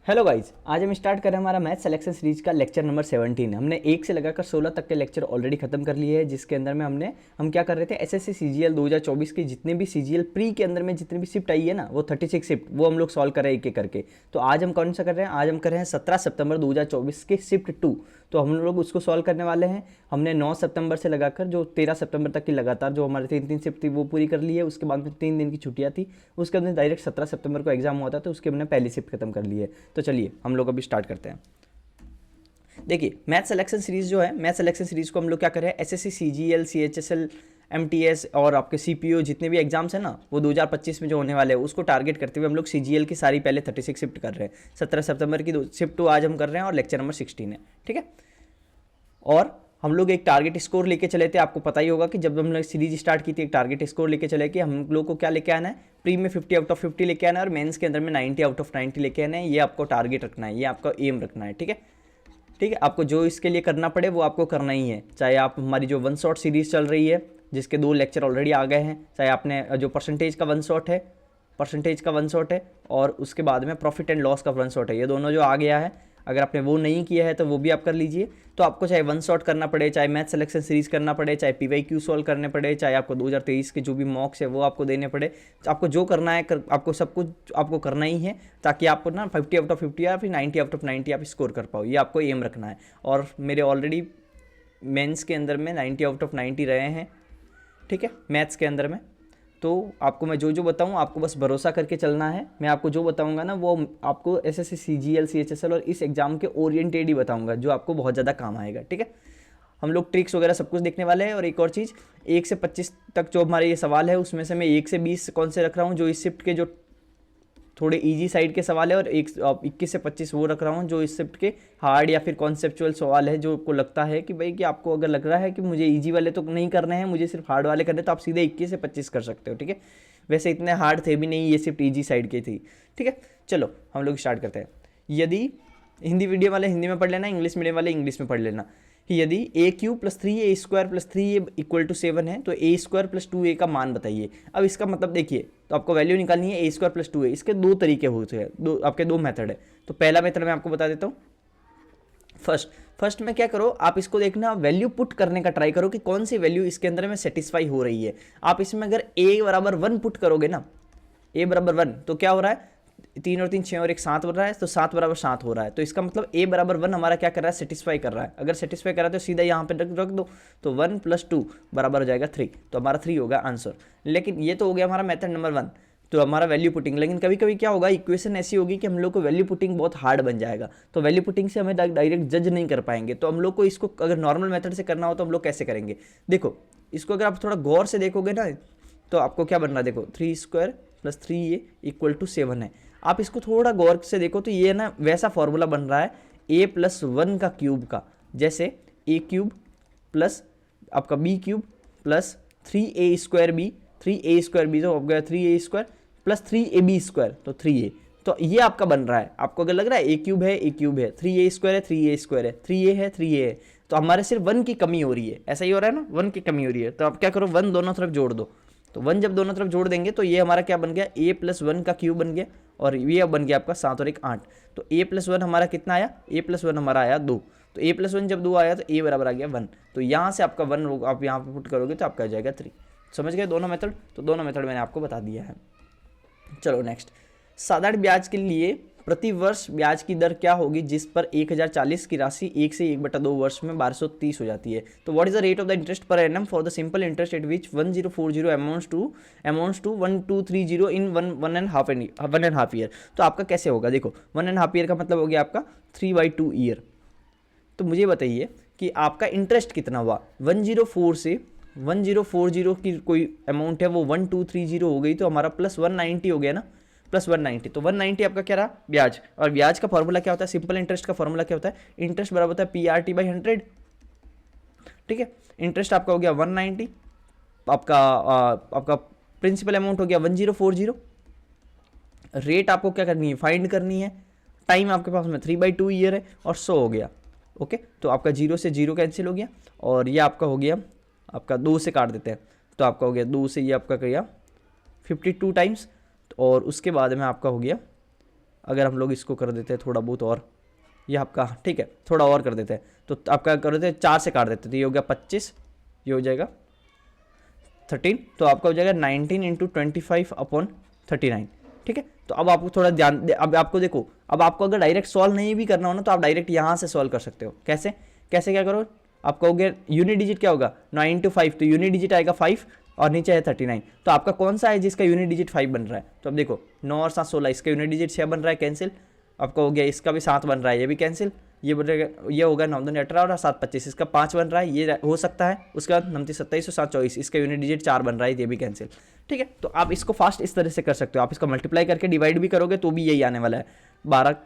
Hello guys, आज हम start कर रहे हैं हमारा मैथ सिलेक्शन सीरीज का लेक्चर नंबर 17। हमने 1 से लगाकर 16 तक के लेक्चर ऑलरेडी खत्म कर लिए हैं, जिसके अंदर में हम क्या कर रहे थे, एसएससी सीजीएल 2024 के जितने भी सीजीएल प्री के अंदर में जितनी भी शिफ्ट आई है ना, वो 36 शिफ्ट वो हम लोग सॉल्व कर रहे हैं एक एक करके। तो आज हम कौन सा कर रहे हैं, आज हम कर रहे हैं 17 सितंबर 2024 के शिफ्ट 2। तो हम लोग उसको सॉल्व करने वाले हैं। हमने 9 सितंबर से लगाकर जो 13 सितंबर तक की लगातार जो हमारे 3 शिफ्ट थी वो पूरी कर ली है। उसके बाद में 3 दिन की छुट्टियाँ थी, उसके अंदर डायरेक्ट 17 सितंबर को एग्जाम हुआ था, तो उसके हमने पहली शिफ्ट खत्म कर ली है। तो चलिए हम लोग अभी स्टार्ट करते हैं। देखिए, मैथ सिलेक्शन सीरीज जो है, मैथ सिलेक्शन सीरीज को हम लोग क्या कर रहे हैं, एसएससी सीजीएल सीएचएसएल एमटीएस और आपके सीपीओ जितने भी एग्जाम्स हैं ना, वो 2025 में जो होने वाले हैं उसको टारगेट करते हुए हम लोग सीजीएल की सारी पहले 36 शिफ्ट कर रहे हैं। 17 सितंबर की शिफ्ट 2 आज हम कर रहे हैं और लेक्चर नंबर 16 है, ठीक है। और हम लोग एक टारगेट स्कोर लेके चले थे, आपको पता ही होगा कि जब हमने सीरीज स्टार्ट की थी एक टारगेट स्कोर लेके चले कि हम लोग को क्या लेके आना है, प्री में 50 आउट ऑफ 50 लेके आना है और मेंस के अंदर में 90 आउट ऑफ 90 लेके आना है। ये आपको टारगेट रखना है, ये आपका एम रखना है, ठीक है। ठीक है, आपको जो इसके लिए करना पड़े वो आपको करना ही है। चाहे आप हमारी जो वन शॉट सीरीज चल रही है जिसके 2 लेक्चर ऑलरेडी आ गए हैं, चाहे आपने जो परसेंटेज का वन शॉट है और उसके बाद में प्रॉफिट एंड लॉस का वन शॉट है, ये दोनों जो आ गया है, अगर आपने वो नहीं किया है तो वो भी आप कर लीजिए। तो आपको चाहे वन शॉट करना पड़े, चाहे मैथ सिलेक्शन सीरीज करना पड़े, चाहे पीवाईक्यू सॉल्व करने पड़े, चाहे आपको 2023 के जो भी मॉक्स है वो आपको देने पड़े, तो आपको जो करना है आपको सब कुछ आपको करना ही है, ताकि आपको ना 50 आउट ऑफ 50 या फिर 90 आउट ऑफ 90 आप स्कोर कर पाओ। ये आपको एम रखना है। और मेरे ऑलरेडी मेंस के अंदर में 90 आउट ऑफ 90 रहे हैं, ठीक है, मैथ्स के अंदर में। तो आपको मैं जो जो बताऊँ आपको बस भरोसा करके चलना है। मैं आपको जो बताऊंगा ना वो आपको एसएससी सीजीएल सीएचएसएल और इस एग्जाम के ओरिएंटेड ही बताऊंगा, जो आपको बहुत ज़्यादा काम आएगा, ठीक है। हम लोग ट्रिक्स वगैरह सब कुछ देखने वाले हैं। और एक और चीज़, 1 से 25 तक जो हमारे ये सवाल है उसमें से मैं 1 से 20 कौन से रख रहा हूँ, जो इस शिफ्ट के जो थोड़े इजी साइड के सवाल है, और 21 से 25 वो रख रहा हूँ जो इस शिफ्ट के हार्ड या फिर कॉन्सेप्चुअल सवाल है, जो को लगता है कि भाई कि आपको अगर लग रहा है कि मुझे इजी वाले तो नहीं करने हैं, मुझे सिर्फ हार्ड वाले करने, तो आप सीधे 21 से 25 कर सकते हो, ठीक है। वैसे इतने हार्ड थे भी नहीं, ये सिर्फ ईजी साइड के थी, ठीक है। चलो हम लोग स्टार्ट करते हैं। यदि हिंदी मीडियम वाले हिंदी में पढ़ लेना, इंग्लिश मीडियम वाले इंग्लिश में पढ़ लेना। यदि a cube plus 3a² plus 3a equal to 7 है तो a² प्लस 2a का मान बताइए। अब इसका मतलब देखिए, तो आपको वैल्यू निकालनी है a² प्लस 2a। इसके 2 तरीके होते हैं, आपके 2 मेथड है। तो पहला मेथड मैं आपको बता देता हूँ। फर्स्ट में क्या करो, आप इसको देखना, वैल्यू पुट करने का ट्राई करो कि कौन सी वैल्यू इसके अंदर में सेटिस्फाई हो रही है। आप इसमें अगर a बराबर 1 पुट करोगे ना, a बराबर 1, तो क्या हो रहा है, 3 और 3 6 और 1 7 बन रहा है, तो 7 बराबर 7 हो रहा है। तो इसका मतलब a बराबर 1 हमारा क्या कर रहा है, सेटिस्फाई कर रहा है। अगर सेटिस्फाई कर रहा है तो सीधा यहाँ पे रख दो, तो 1 प्लस 2 बराबर हो जाएगा 3। तो हमारा 3 होगा आंसर। लेकिन ये तो हो गया हमारा मेथड नंबर 1, तो हमारा वैल्यू पुटिंग। लेकिन कभी कभी क्या होगा, इक्वेशन ऐसी होगी कि हम लोग को वैल्यू पुटिंग बहुत हार्ड बन जाएगा, तो वैल्यू पुटिंग से हमें डायरेक्ट जज नहीं कर पाएंगे। तो हम लोग को इसको अगर नॉर्मल मेथड से करना हो तो हम लोग कैसे करेंगे, देखो इसको अगर आप थोड़ा गौर से देखोगे ना, तो आपको क्या बनना है, देखो 3² प्लस 3a इक्वल टू 7 है। आप इसको थोड़ा गौर से देखो तो ये ना वैसा फॉर्मूला बन रहा है a प्लस 1 का क्यूब का, जैसे a³ प्लस आपका b³ plus 3a² b, 3a² b तो हो गया 3a² प्लस 3ab², तो 3a। तो ये आपका बन रहा है। आपको अगर लग रहा है a³ है, a³ है, 3a² है, 3a² है, 3a है, 3a है, तो हमारे सिर्फ 1 की कमी हो रही है। ऐसा ही हो रहा है ना, 1 की कमी हो रही है। तो आप क्या करो, 1 दोनों तरफ जोड़ दो। तो 1 जब दोनों तरफ जोड़ देंगे तो ये हमारा क्या बन गया, a प्लस 1 का क्यूब बन गया, और ये अब बन गया आपका 7 और 1 8। तो a प्लस 1 हमारा कितना आया, a प्लस 1 हमारा आया 2। तो a प्लस 1 जब 2 आया तो a बराबर आ गया 1। तो यहाँ से आपका 1 आप यहाँ पे पुट करोगे तो आपका आ जाएगा 3। समझ गए दोनों मेथड? तो दोनों मेथड मैंने आपको बता दिया है। चलो नेक्स्ट, साधारण ब्याज के लिए प्रति वर्ष ब्याज की दर क्या होगी जिस पर 1040 की राशि 1 से 1/2 वर्ष में 1230 हो जाती है। तो what is the rate of the interest per annum for the simple interest at which 1040 amounts to 1230 in 1.5 year. तो आपका कैसे होगा, देखो 1.5 ईयर का मतलब हो गया आपका 3/2 ईयर। तो मुझे बताइए कि आपका इंटरेस्ट कितना हुआ, 104 से 1040 की कोई अमाउंट है वो 1230 हो गई, तो हमारा प्लस 190 हो गया ना, प्लस 190। तो 190 आपका क्या रहा, ब्याज। और ब्याज का फॉर्मूला क्या होता है, सिंपल इंटरेस्ट का फॉर्मूला क्या होता है, इंटरेस्ट बराबर होता है PRT/100, ठीक है। इंटरेस्ट आपका हो गया 190, आपका प्रिंसिपल अमाउंट हो गया 1040, रेट आपको क्या करनी है, फाइंड करनी है, टाइम आपके पास में 3/2 ईयर है, और 100 हो गया, ओके। तो आपका 0 से 0 कैंसिल हो गया, और ये आपका हो गया, आपका 2 से काट देते हैं, तो आपका हो गया 2 से ये आपका गया 52 टाइम्स, और उसके बाद में आपका हो गया अगर हम लोग इसको कर देते हैं थोड़ा बहुत और, ये आपका ठीक है थोड़ा और कर देते हैं, तो आपका कर देते हैं 4 से काट देते हैं, तो ये हो गया 25, ये हो जाएगा 13, तो आपका हो जाएगा 19 इंटू 25/39, ठीक है। तो अब आपको थोड़ा ध्यान अब आपको देखो, अब आपको अगर डायरेक्ट सॉल्व नहीं भी करना हो ना, तो आप डायरेक्ट यहाँ से सॉल्व कर सकते हो। कैसे कैसे क्या करो, आपका हो गया यूनिट डिजिट क्या होगा 9 इंटू 5, तो यूनिट डिजिट आएगा 5 और नीचे है 39, तो आपका कौन सा है जिसका यूनिट डिजिट 5 बन रहा है, तो अब देखो 9 और 7 16, इसका यूनिट डिजिट 6 बन रहा है, कैंसिल। आपका हो गया इसका भी 7 बन रहा है, ये भी कैंसिल। ये बनेगा, ये होगा 9 दूनी 18 और 7 25, इसका 5 बन रहा है, ये हो सकता है। उसके बाद 29 27 और 7 24, इसका यूनिट डिजिट 4 बन रहा है, ये भी कैंसिल, ठीक है। तो आप इसको फास्ट इस तरह से कर सकते हो, आप इसका मल्टीप्लाई करके डिवाइड भी करोगे तो भी यही आने वाला है, 12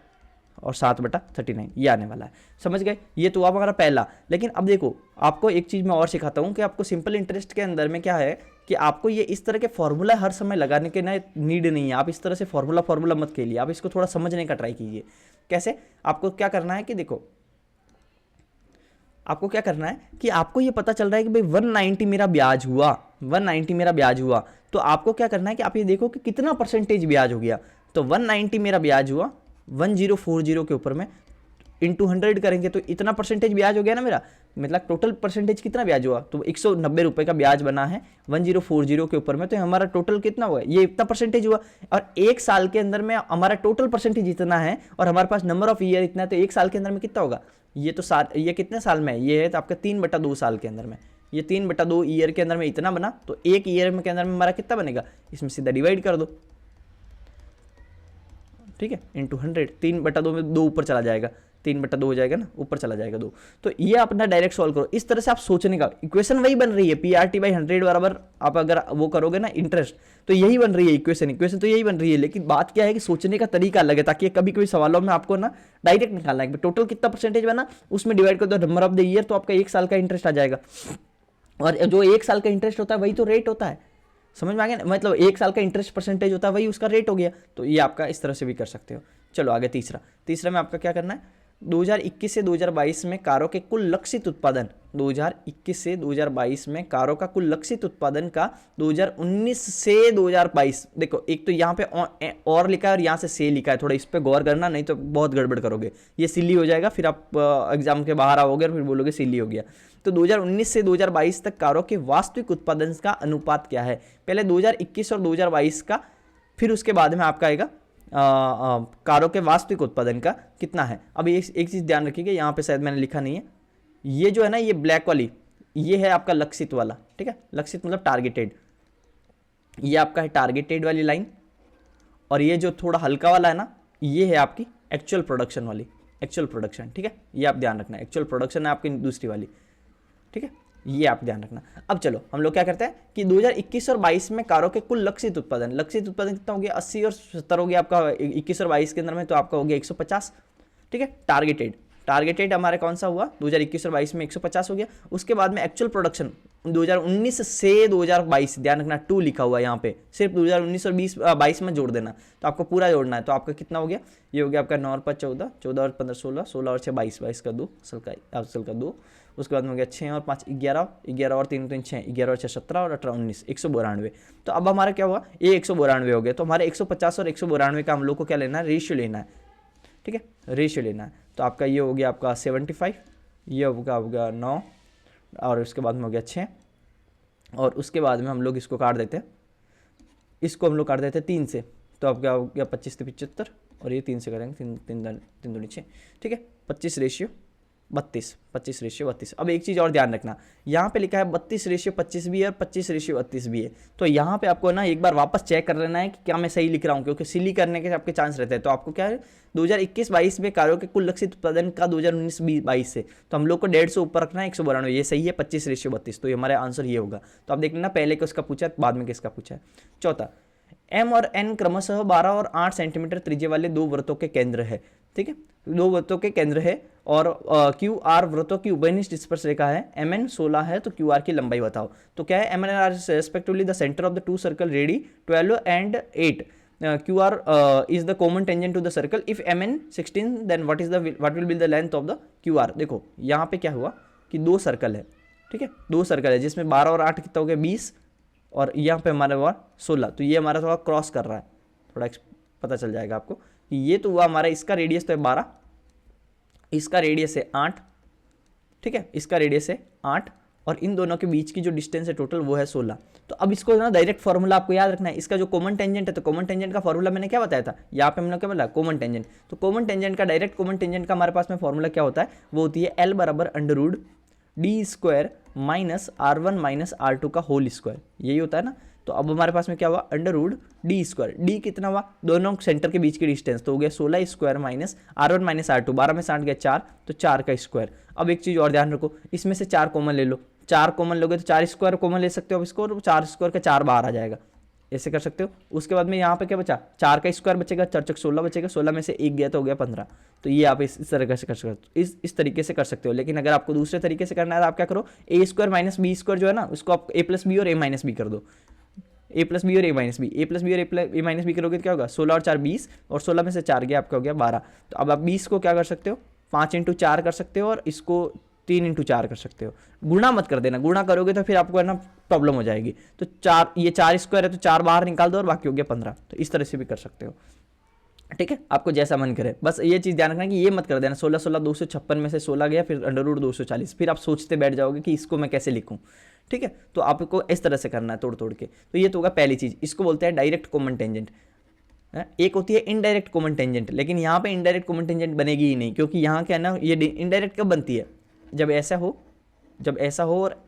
और 7/39 ये आने वाला है, समझ गए। ये तो आप हमारा पहला। लेकिन अब देखो आपको एक चीज़ मैं और सिखाता हूँ कि आपको सिंपल इंटरेस्ट के अंदर में क्या है कि आपको ये इस तरह के फॉर्मूला हर समय लगाने के ना नीड नहीं है। आप इस तरह से फॉर्मूला मत खेलिए, आप इसको थोड़ा समझने का ट्राई कीजिए। कैसे, आपको क्या करना है कि देखो, आपको क्या करना है कि आपको ये पता चल रहा है कि भाई 190 मेरा ब्याज हुआ, 190 मेरा ब्याज हुआ, तो आपको क्या करना है कि आप ये देखो कि कितना परसेंटेज ब्याज हो गया। तो 190 मेरा ब्याज हुआ 1040 के ऊपर में, इंटू 100 करेंगे तो इतना परसेंटेज ब्याज हो गया ना मेरा, मतलब टोटल परसेंटेज कितना ब्याज हुआ, तो 190 रुपये का ब्याज बना है 1040 के ऊपर में, तो हमारा टोटल कितना हुआ, ये इतना परसेंटेज हुआ। और एक साल के अंदर में हमारा टोटल परसेंटेज इतना है और हमारे पास नंबर ऑफ ईयर इतना है, तो एक साल के अंदर में कितना होगा, ये तो साल, ये कितने साल में है, ये है तो आपका 3/2 साल के अंदर में, ये 3/2 ईयर के अंदर में इतना बना, तो एक ईयर में के अंदर में हमारा कितना बनेगा, इसमें सीधा डिवाइड कर दो, ठीक है, इंटू 100, 3/2 में 2 ऊपर चला जाएगा, 3/2 हो जाएगा ना, ऊपर चला जाएगा 2। तो ये अपना डायरेक्ट सॉल्व करो, इस तरह से आप सोचने का, इक्वेशन वही बन रही है, PRT/100 बराबर, आप अगर वो करोगे ना इंटरेस्ट, तो यही बन रही है इक्वेशन तो यही बन रही है। लेकिन बात क्या है कि सोचने का तरीका अलग है, ताकि कभी कभी सवालों में आपको ना डायरेक्ट निकालना है टोटल कितना परसेंटेज बना, उसमें डिवाइड कर दो नंबर ऑफ द ईयर, तो आपका 1 साल का इंटरेस्ट आ जाएगा। और जो 1 साल का इंटरेस्ट होता है वही तो रेट होता है, समझ में आ गया ना, मतलब 1 साल का इंटरेस्ट परसेंटेज होता है वही उसका रेट हो गया। तो ये आपका इस तरह से भी कर सकते हो। चलो आगे तीसरा में आपका क्या करना है, 2021 से 2022 में कारों के कुल लक्षित उत्पादन, 2021 से 2022 में कारों का कुल लक्षित उत्पादन का 2019 से 2022, देखो एक तो यहाँ पे और लिखा है और यहाँ से लिखा है, थोड़ा इस पर गौर करना, नहीं तो बहुत गड़बड़ करोगे, ये सिली हो जाएगा, फिर आप एग्जाम के बाहर आओगे और फिर बोलोगे सिली हो गया। तो 2019 से 2022 तक कारों के वास्तविक उत्पादन का अनुपात क्या है, पहले 2021 और 2022 का, फिर उसके बाद में आपका आएगा कारों के वास्तविक उत्पादन का कितना है। अब एक चीज़ ध्यान रखिएगा, यहाँ पे शायद मैंने लिखा नहीं है, ये जो है ना ये ब्लैक वाली, ये है आपका लक्षित वाला, ठीक है, लक्षित मतलब टारगेटेड, ये आपका है टारगेटेड वाली लाइन, और ये जो थोड़ा हल्का वाला है ना, ये है आपकी एक्चुअल प्रोडक्शन वाली, एक्चुअल प्रोडक्शन, ठीक है, ये आप ध्यान रखना, एक्चुअल प्रोडक्शन है आपकी दूसरी वाली, ठीक है, ये आप ध्यान रखना। अब चलो हम लोग क्या करते हैं कि 2021 और 22 में कारों के कुल लक्षित उत्पादन कितना हो गया, 80 और 70 हो गया आपका 21 और 22 के अंदर में, तो आपका हो गया 150, ठीक है। टारगेटेड हमारे कौन सा हुआ 2021 और 22 में 150 हो गया। उसके बाद में एक्चुअल प्रोडक्शन 2019 से 2022, ध्यान रखना 2 लिखा हुआ है यहाँ पे, सिर्फ 2019 और 22 में जोड़ देना, तो आपको पूरा जोड़ना है। तो आपका कितना हो गया, ये हो गया आपका 9 और 5 14, 14 और 15 16, 16 और 6 22, 22 का 2 असल का 2, उसके बाद में हो गया 6 और 5 11, 11 और 3 3 6, 11 और 6 17 और 18 19, 192। तो अब हमारा क्या हुआ, ये 192 हो गया, तो हमारे 150 और 192 का हम लोग को क्या लेना है, रेशियो लेना है, ठीक है, रेशियो लेना है। तो आपका ये हो गया आपका 75, ये होगा 9, और उसके बाद में हो गया 6, और उसके बाद में हम लोग इसको काट देते हैं, इसको हम लोग काट देते हैं 3 से, तो आपका हो गया 25 से 75, और ये 3 से करेंगे, 3 दूनी 6, ठीक है, 25 रेशियो 32। अब एक चीज़ और ध्यान रखना, यहाँ पे लिखा है 32 रेशियो 25 भी है और 25 रेशियो 32 भी है, तो यहाँ पे आपको ना एक बार वापस चेक कर लेना है कि क्या मैं सही लिख रहा हूँ, क्योंकि सिली करने के आपके चांस रहते हैं। तो आपको क्या है 2021-22 में कारों के कुल लक्षित उत्पादन का 2019-22 से, तो हम लोग को 150 ऊपर रखना है, 192, ये सही है, 25 रेशियो 32, तो ये हमारा आंसर ये होगा। तो आप देख लेना पहले किसका पूछा है, बाद में किसका पूछा है। चौथा, M और N क्रमशः 12 और 8 सेंटीमीटर त्रिज्या वाले 2 वृत्तों के केंद्र है, ठीक है, 2 वृत्तों के केंद्र है, और QR वृत्तों की उभयनिष्ठ स्पर्श रेखा है, MN 16 है, तो QR की लंबाई बताओ। तो क्या है, MN are respectively the centre of the 2 circle radii 12 and 8, QR is the common tangent to the circle. If MN 16, then what will be the length of the QR? देखो यहाँ पे क्या हुआ कि 2 सर्कल है, ठीक है, 2 सर्कल है जिसमें 12 और 8 कितना हो गया 20, और यहाँ पे हमारे हुआ 16, तो ये हमारा थोड़ा क्रॉस कर रहा है, थोड़ा पता चल जाएगा आपको, ये तो हुआ हमारा, इसका रेडियस तो है 12, इसका रेडियस है 8, ठीक है, इसका रेडियस है 8, और इन दोनों के बीच की जो डिस्टेंस है टोटल वो है 16। तो अब इसको ना डायरेक्ट फॉर्मूला आपको याद रखना है, इसका जो कॉमन टेंजेंट है, तो कॉमन टेंजेंट का फॉर्मूला मैंने क्या बताया था, यहाँ पे हमने क्या बोला, कॉमन टेंजेंट। तो कॉमन टेंजेंट का, डायरेक्ट कॉमन टेंजेंट का हमारे पास में फॉर्मूला क्या होता है, वो होती है L बराबर under D square minus R1 minus R2 का होल स्क्वायर, यही होता है ना। तो अब हमारे पास में क्या हुआ, अंडर डी स्क्वायर, डी कितना हुआ, दोनों सेंटर के बीच की डिस्टेंस, तो हो गया 16 square minus R1 minus R2, 12 में 60 गया 4, तो 4 का स्क्वायर। अब एक चीज़ और ध्यान रखो, इसमें से 4 कॉमन ले लो, 4 कॉमन लोगे तो 4 स्क्वायर कॉमन ले सकते हो अब इसको, 4 स्क्वायर का 4 बाहर आ जाएगा, ऐसे कर सकते हो। उसके बाद में यहाँ पे क्या बचा, 4 का स्क्वायर बचेगा, 4 चौक 16 बचेगा, 16 में से 1 गया तो हो गया 15। तो ये आप इस तरह से कर सकते हो, इस तरीके से कर सकते हो। लेकिन अगर आपको दूसरे तरीके से करना है तो आप क्या करो, ए स्क्वायर माइनस बी स्क्वायर जो है ना, उसको आप ए प्लस बी और ए माइनस बी कर दो, ए प्लस बी और ए माइनस बी, ए प्लस बी और ए माइनस बी करोगे तो क्या होगा, 16 और 4 20, और 16 में से 4 गया आपका हो गया 12। तो अब आप 20 को क्या कर सकते हो, 5 इंटू 4 कर सकते हो, और इसको 3 इंटू 4 कर सकते हो। गुणा मत कर देना, गुणा करोगे तो फिर आपको है ना प्रॉब्लम हो जाएगी। तो 4, ये 4 स्क्वायर है तो 4 बाहर निकाल दो और बाकी हो गया 15। तो इस तरह से भी कर सकते हो, ठीक है, आपको जैसा मन करे। बस ये चीज़ ध्यान रखना कि ये मत कर देना 16 16 256 में से 16 गया, फिर अंडर रूट 240, फिर आप सोचते बैठ जाओगे कि इसको मैं कैसे लिखूं, ठीक है। तो आपको इस तरह से करना है तोड़ तोड़ के। तो ये तो होगा पहली चीज़, इसको बोलते हैं डायरेक्ट कॉमन टेंजेंट। एक होती है इनडायरेक्ट कॉमन टेंजेंट, लेकिन यहाँ पे इनडायरेक्ट कॉमन टेंजेंट बनेगी ही नहीं, क्योंकि यहाँ क्या है ना, ये इनडायरेक्ट कब बनती है, जब ऐसा हो और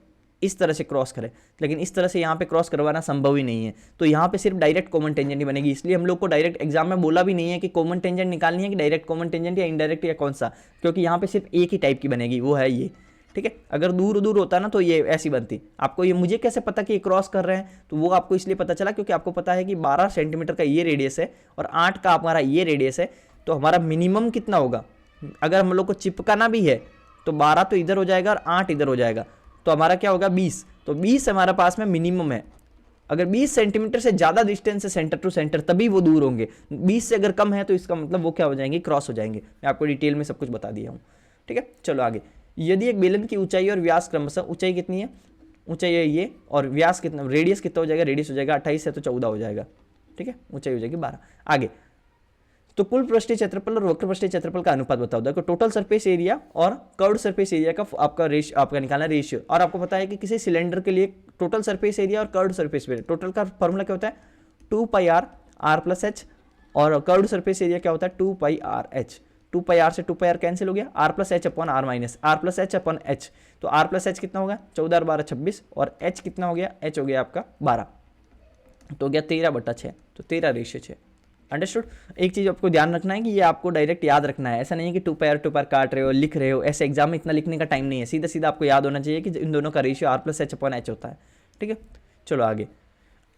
इस तरह से क्रॉस करे, लेकिन इस तरह से यहाँ पे क्रॉस करवाना संभव ही नहीं है। तो यहाँ पे सिर्फ डायरेक्ट कॉमन टेंजेंट ही बनेगी। इसलिए हम लोग को डायरेक्ट एग्जाम में बोला भी नहीं है कि कॉमन टेंजेंट निकालनी है कि डायरेक्ट कॉमन टेंजेंट या इनडायरेक्ट या कौन सा, क्योंकि यहाँ पे सिर्फ एक ही टाइप की बनेगी, वो है ये, ठीक है। अगर दूर दूर होता ना तो ये ऐसी बनती। आपको ये मुझे कैसे पता कि ये क्रॉस कर रहे हैं, तो वो आपको इसलिए पता चला क्योंकि आपको पता है कि 12 सेंटीमीटर का ये रेडियस है और 8 का हमारा ये रेडियस है। तो हमारा मिनिमम कितना होगा, अगर हम लोग को चिपकाना भी है तो 12 तो इधर हो जाएगा और 8 इधर हो जाएगा, तो हमारा क्या होगा 20। तो 20 हमारे पास में मिनिमम है। अगर 20 सेंटीमीटर से ज़्यादा डिस्टेंस है सेंटर टू सेंटर तभी वो दूर होंगे, 20 से अगर कम है तो इसका मतलब वो क्या हो जाएंगे, क्रॉस हो जाएंगे। मैं आपको डिटेल में सब कुछ बता दिया हूँ, ठीक है। चलो आगे, यदि एक बेलन की ऊंचाई और व्यास क्रमशः, ऊंचाई कितनी है, ऊंचाई है ये, और व्यास कितना, रेडियस कितना हो जाएगा, रेडियस हो जाएगा 28 है तो 14 हो जाएगा, ठीक है, ऊंचाई हो जाएगी 12। आगे, तो कुल पृष्ठीय क्षेत्रफल और वक्र पृष्ठीय क्षेत्रफल का अनुपात बताओ। देखो टोटल सरफेस एरिया और कर्व्ड सरफेस एरिया का आपका निकालना रेशियो। और आपको पता है कि किसी सिलेंडर के लिए टोटल सरफेस एरिया और कर्व्ड सरफेस एरिया, टोटल का फॉर्मूला क्या होता है 2 पाई r प्लस h, और कर्व्ड सरफेस एरिया क्या होता है 2 पाई r h। 2 पाई r से 2 पाई r कैंसिल हो गया, r plus H upon r minus r plus H upon h। तो r प्लस एच कितना होगा 14 और 12 26, और h कितना हो गया, h हो गया आपका 12, तो हो गया 13/6, तो 13 रेशियो 6। अंडरस्टूड। एक चीज़ आपको ध्यान रखना है कि ये आपको डायरेक्ट याद रखना है, ऐसा नहीं है कि 2 पाई काट रहे हो लिख रहे हो, ऐसे एग्जाम में इतना लिखने का टाइम नहीं है। सीधा सीधा आपको याद होना चाहिए कि इन दोनों का ratio r plus H upon H होता है, ठीक है। चलो आगे,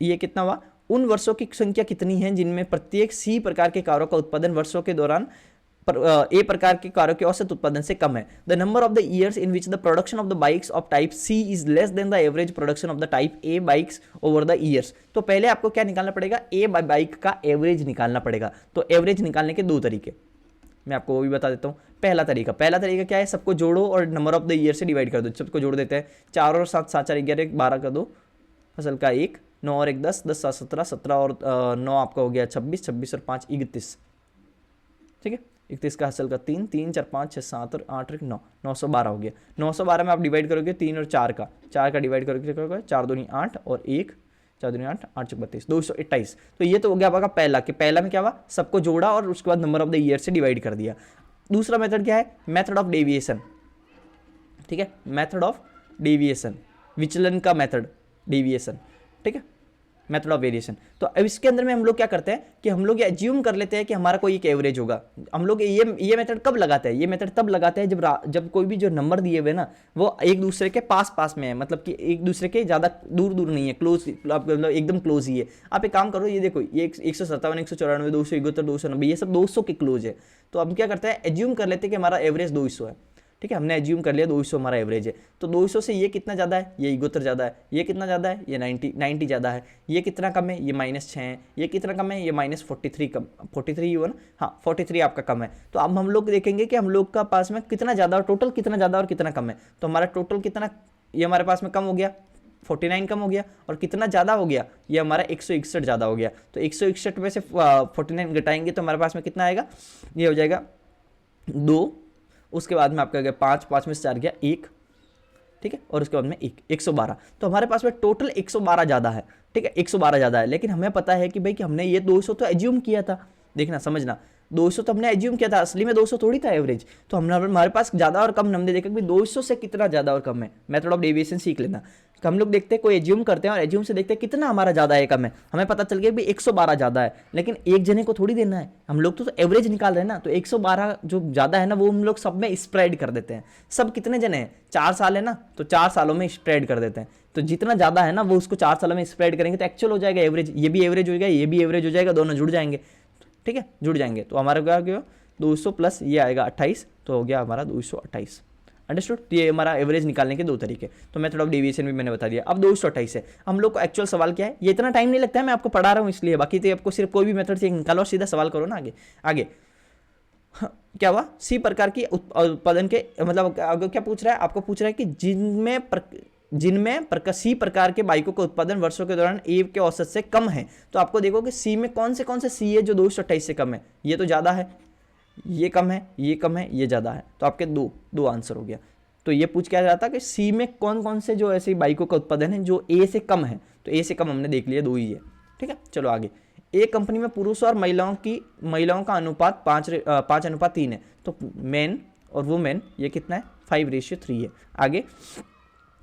ये कितना हुआ, उन वर्षों की संख्या कितनी है जिनमें प्रत्येक सी प्रकार के कारों का उत्पादन वर्षों के दौरान ए प्रकार के कारों के औसत उत्पादन से कम है। The number of the years in which the production of the bikes of type C is less than the average production of the type A bikes over the years. तो पहले आपको क्या निकालना पड़ेगा, ए बाइक का एवरेज निकालना पड़ेगा। तो एवरेज निकालने के 2 तरीके मैं आपको वो भी बता देता हूँ। पहला तरीका क्या है, सबको जोड़ो और नंबर ऑफ द ईयर से डिवाइड कर दो। सबको जोड़ देते हैं, 4 और 7 7 4 11 12 का 2 फसल का 1, 9 और 1 10 10 7 17 17 और 9 आपका हो गया 26 26 और 5 31, ठीक है। 31 का हासिल का 3 3 4 5 6 7 और 8 और 9 912 हो गया। 912 में आप डिवाइड करोगे 3 और 4 का डिवाइड करोगे क्या होगा, 4 दूनी 8 और 1 4 दूनी 8 8 चौक 32 228। तो ये तो हो गया आपका पहला, कि पहला में क्या हुआ, सबको जोड़ा और उसके बाद नंबर ऑफ द ईयर से डिवाइड कर दिया। दूसरा मेथड क्या है, मेथड ऑफ डेविएशन, ठीक है, मेथड ऑफ डेविएशन, विचलन का मेथड डेविएशन, ठीक है, मेथड ऑफ वेरिएशन। तो अब इसके अंदर में हम लोग क्या करते हैं कि हम लोग ये एज्यूम कर लेते हैं कि हमारा कोई एक एवरेज होगा। हम लोग ये मेथड कब लगाते हैं, ये मेथड तब लगाते हैं जब कोई भी जो नंबर दिए हुए ना वो एक दूसरे के पास में है, मतलब कि एक दूसरे के ज़्यादा दूर नहीं है, क्लोज, मतलब एकदम क्लोज ही है। आप एक काम करो, ये देखो ये 157 194 271 290 ये सब 200 के क्लोज है। तो अब क्या करते हैं, एज्यूम कर लेते हैं कि हमारा एवरेज 200 है, ठीक है, हमने एज्यूम कर लिया 200 हमारा एवरेज है। तो 200 से ये कितना ज़्यादा है, ये 71 ज़्यादा है, ये कितना ज़्यादा है, ये 90 ज़्यादा है, ये कितना कम है, ये -6 है, ये कितना कम है, ये -43 कम, 43 हुआ ना, हाँ 43 आपका कम है। तो अब हम लोग देखेंगे कि हम लोग का पास में कितना ज़्यादा और टोटल कितना ज़्यादा और कितना कम है। तो हमारा टोटल कितना, ये हमारे पास में कम हो गया 49 कम हो गया, और कितना ज़्यादा हो गया, ये हमारा 161 ज़्यादा हो गया। तो 161 में से 49 घटाएंगे तो हमारे पास में कितना आएगा, ये हो जाएगा 2, उसके बाद में आपका गया 5, 5 में से 4 गया 1, ठीक है, और उसके बाद में 112। तो हमारे पास में टोटल 112 ज़्यादा है, ठीक है, 112 ज़्यादा है। लेकिन हमें पता है कि भाई कि हमने ये 200 तो एज्यूम किया था, देखना समझना, 200 तो हमने एज्यूम किया था, असली में 200 थोड़ी था एवरेज। तो हमने हमारे पास ज़्यादा और कम हमने देखा कि 200 से कितना ज़्यादा और कम है। मेथड ऑफ डेविएशन सीख लेना। हम लोग देखते हैं कोई एज्यूम करते हैं और एज्यूम से देखते हैं कितना हमारा ज़्यादा है कम है, हमें पता चल गया कि 112 ज़्यादा है, लेकिन एक जने को थोड़ी देना है, हम लोग तो एवरेज निकाल रहे हैं ना। तो 112 जो ज़्यादा है ना वो हम लोग सब में स्प्रेड कर देते हैं। सब कितने जने हैं, 4 साल है ना, तो 4 सालों में स्प्रेड कर देते हैं। तो जितना ज़्यादा है ना वो उसको 4 सालों में स्प्रेड करेंगे तो एक्चुअल हो जाएगा एवरेज, ये भी एवरेज हो जाएगा, ये भी एवरेज हो जाएगा, दोनों जुड़ जाएंगे, ठीक है, जुड़ जाएंगे। तो हमारा क्या 200 प्लस ये आएगा 28, तो हो गया हमारा 228। अंडरस्टूड। तो ये हमारा एवरेज निकालने के 2 तरीके। तो मेथड ऑफ डेविएशन भी मैंने बता दिया। अब 228 है, हम लोग को एक्चुअल सवाल क्या है, ये इतना टाइम नहीं लगता है, मैं आपको पढ़ा रहा हूँ इसलिए, बाकी तो आपको सिर्फ कोई भी मेथड से निकालो और सीधा सवाल करो ना। आगे क्या हुआ, सी प्रकार की उत्पादन के मतलब क्या पूछ रहा है, आपको पूछ रहा है कि जिनमें सी प्रकार के बाइकों का उत्पादन वर्षों के दौरान ए के औसत से कम है। तो आपको देखो कि सी में कौन से सी है जो 228 से कम है, ये तो ज़्यादा है, ये कम है, ये कम है, ये ज़्यादा है। तो आपके दो आंसर हो गया। तो ये पूछ क्या जाता है कि सी में कौन से जो ऐसी बाइकों का उत्पादन है जो ए से कम है। तो ए से कम हमने देख लिया, 2 ही है, ठीक है। चलो आगे, एक कंपनी में पुरुषों और महिलाओं का अनुपात 5:3 है। तो मेन और वुमेन ये कितना है, 5:3 है। आगे,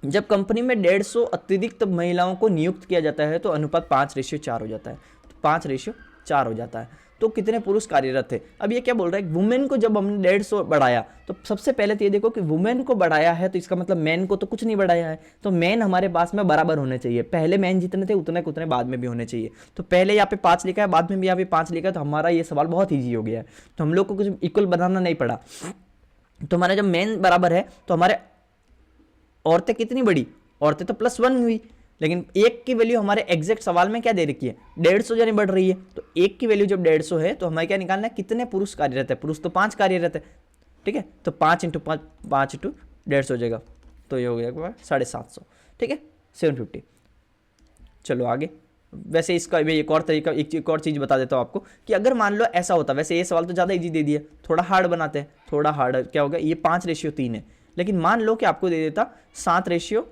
जब कंपनी में 150 अतिरिक्त महिलाओं को नियुक्त किया जाता है तो अनुपात 5:4 हो जाता है। तो 5:4 हो जाता है। तो कितने पुरुष कार्यरत थे। अब ये क्या बोल रहा है, वुमेन को जब हमने 150 बढ़ाया, तो सबसे पहले तो ये देखो कि वुमेन को बढ़ाया है तो इसका मतलब मैन को तो कुछ नहीं बढ़ाया है। तो मैन हमारे पास में बराबर होने चाहिए, पहले मैन जितने थे उतने बाद में भी होने चाहिए। तो पहले यहाँ पे 5 लिखा है, बाद में भी यहाँ पे 5 लिखा है, तो हमारा ये सवाल बहुत ईजी हो गया है। तो हम लोग को कुछ इक्वल बनाना नहीं पड़ा। तो हमारा जब मैन बराबर है तो हमारे औरतें कितनी बढ़ी, औरतें तो +1 हुई, लेकिन एक की वैल्यू हमारे एग्जैक्ट सवाल में क्या दे रखी है, 150 यानी बढ़ रही है। तो एक की वैल्यू जब 150 है तो हमें क्या निकालना है, कितने पुरुष कार्यरत है, पुरुष तो 5 कार्यरत है, ठीक है। तो 5 × 5 5 × 150 हो जाएगा, तो ये हो गया 750, ठीक है, 750। चलो आगे, वैसे इसका एक और तरीका, एक और चीज़ बता देता हूँ आपको कि अगर मान लो ऐसा होता, वैसे ये सवाल तो ज़्यादा इजी दे दिया, थोड़ा हार्ड बनाते हैं, थोड़ा हार्ड क्या होगा, ये 5:3 है, लेकिन मान लो कि आपको दे देता 7:,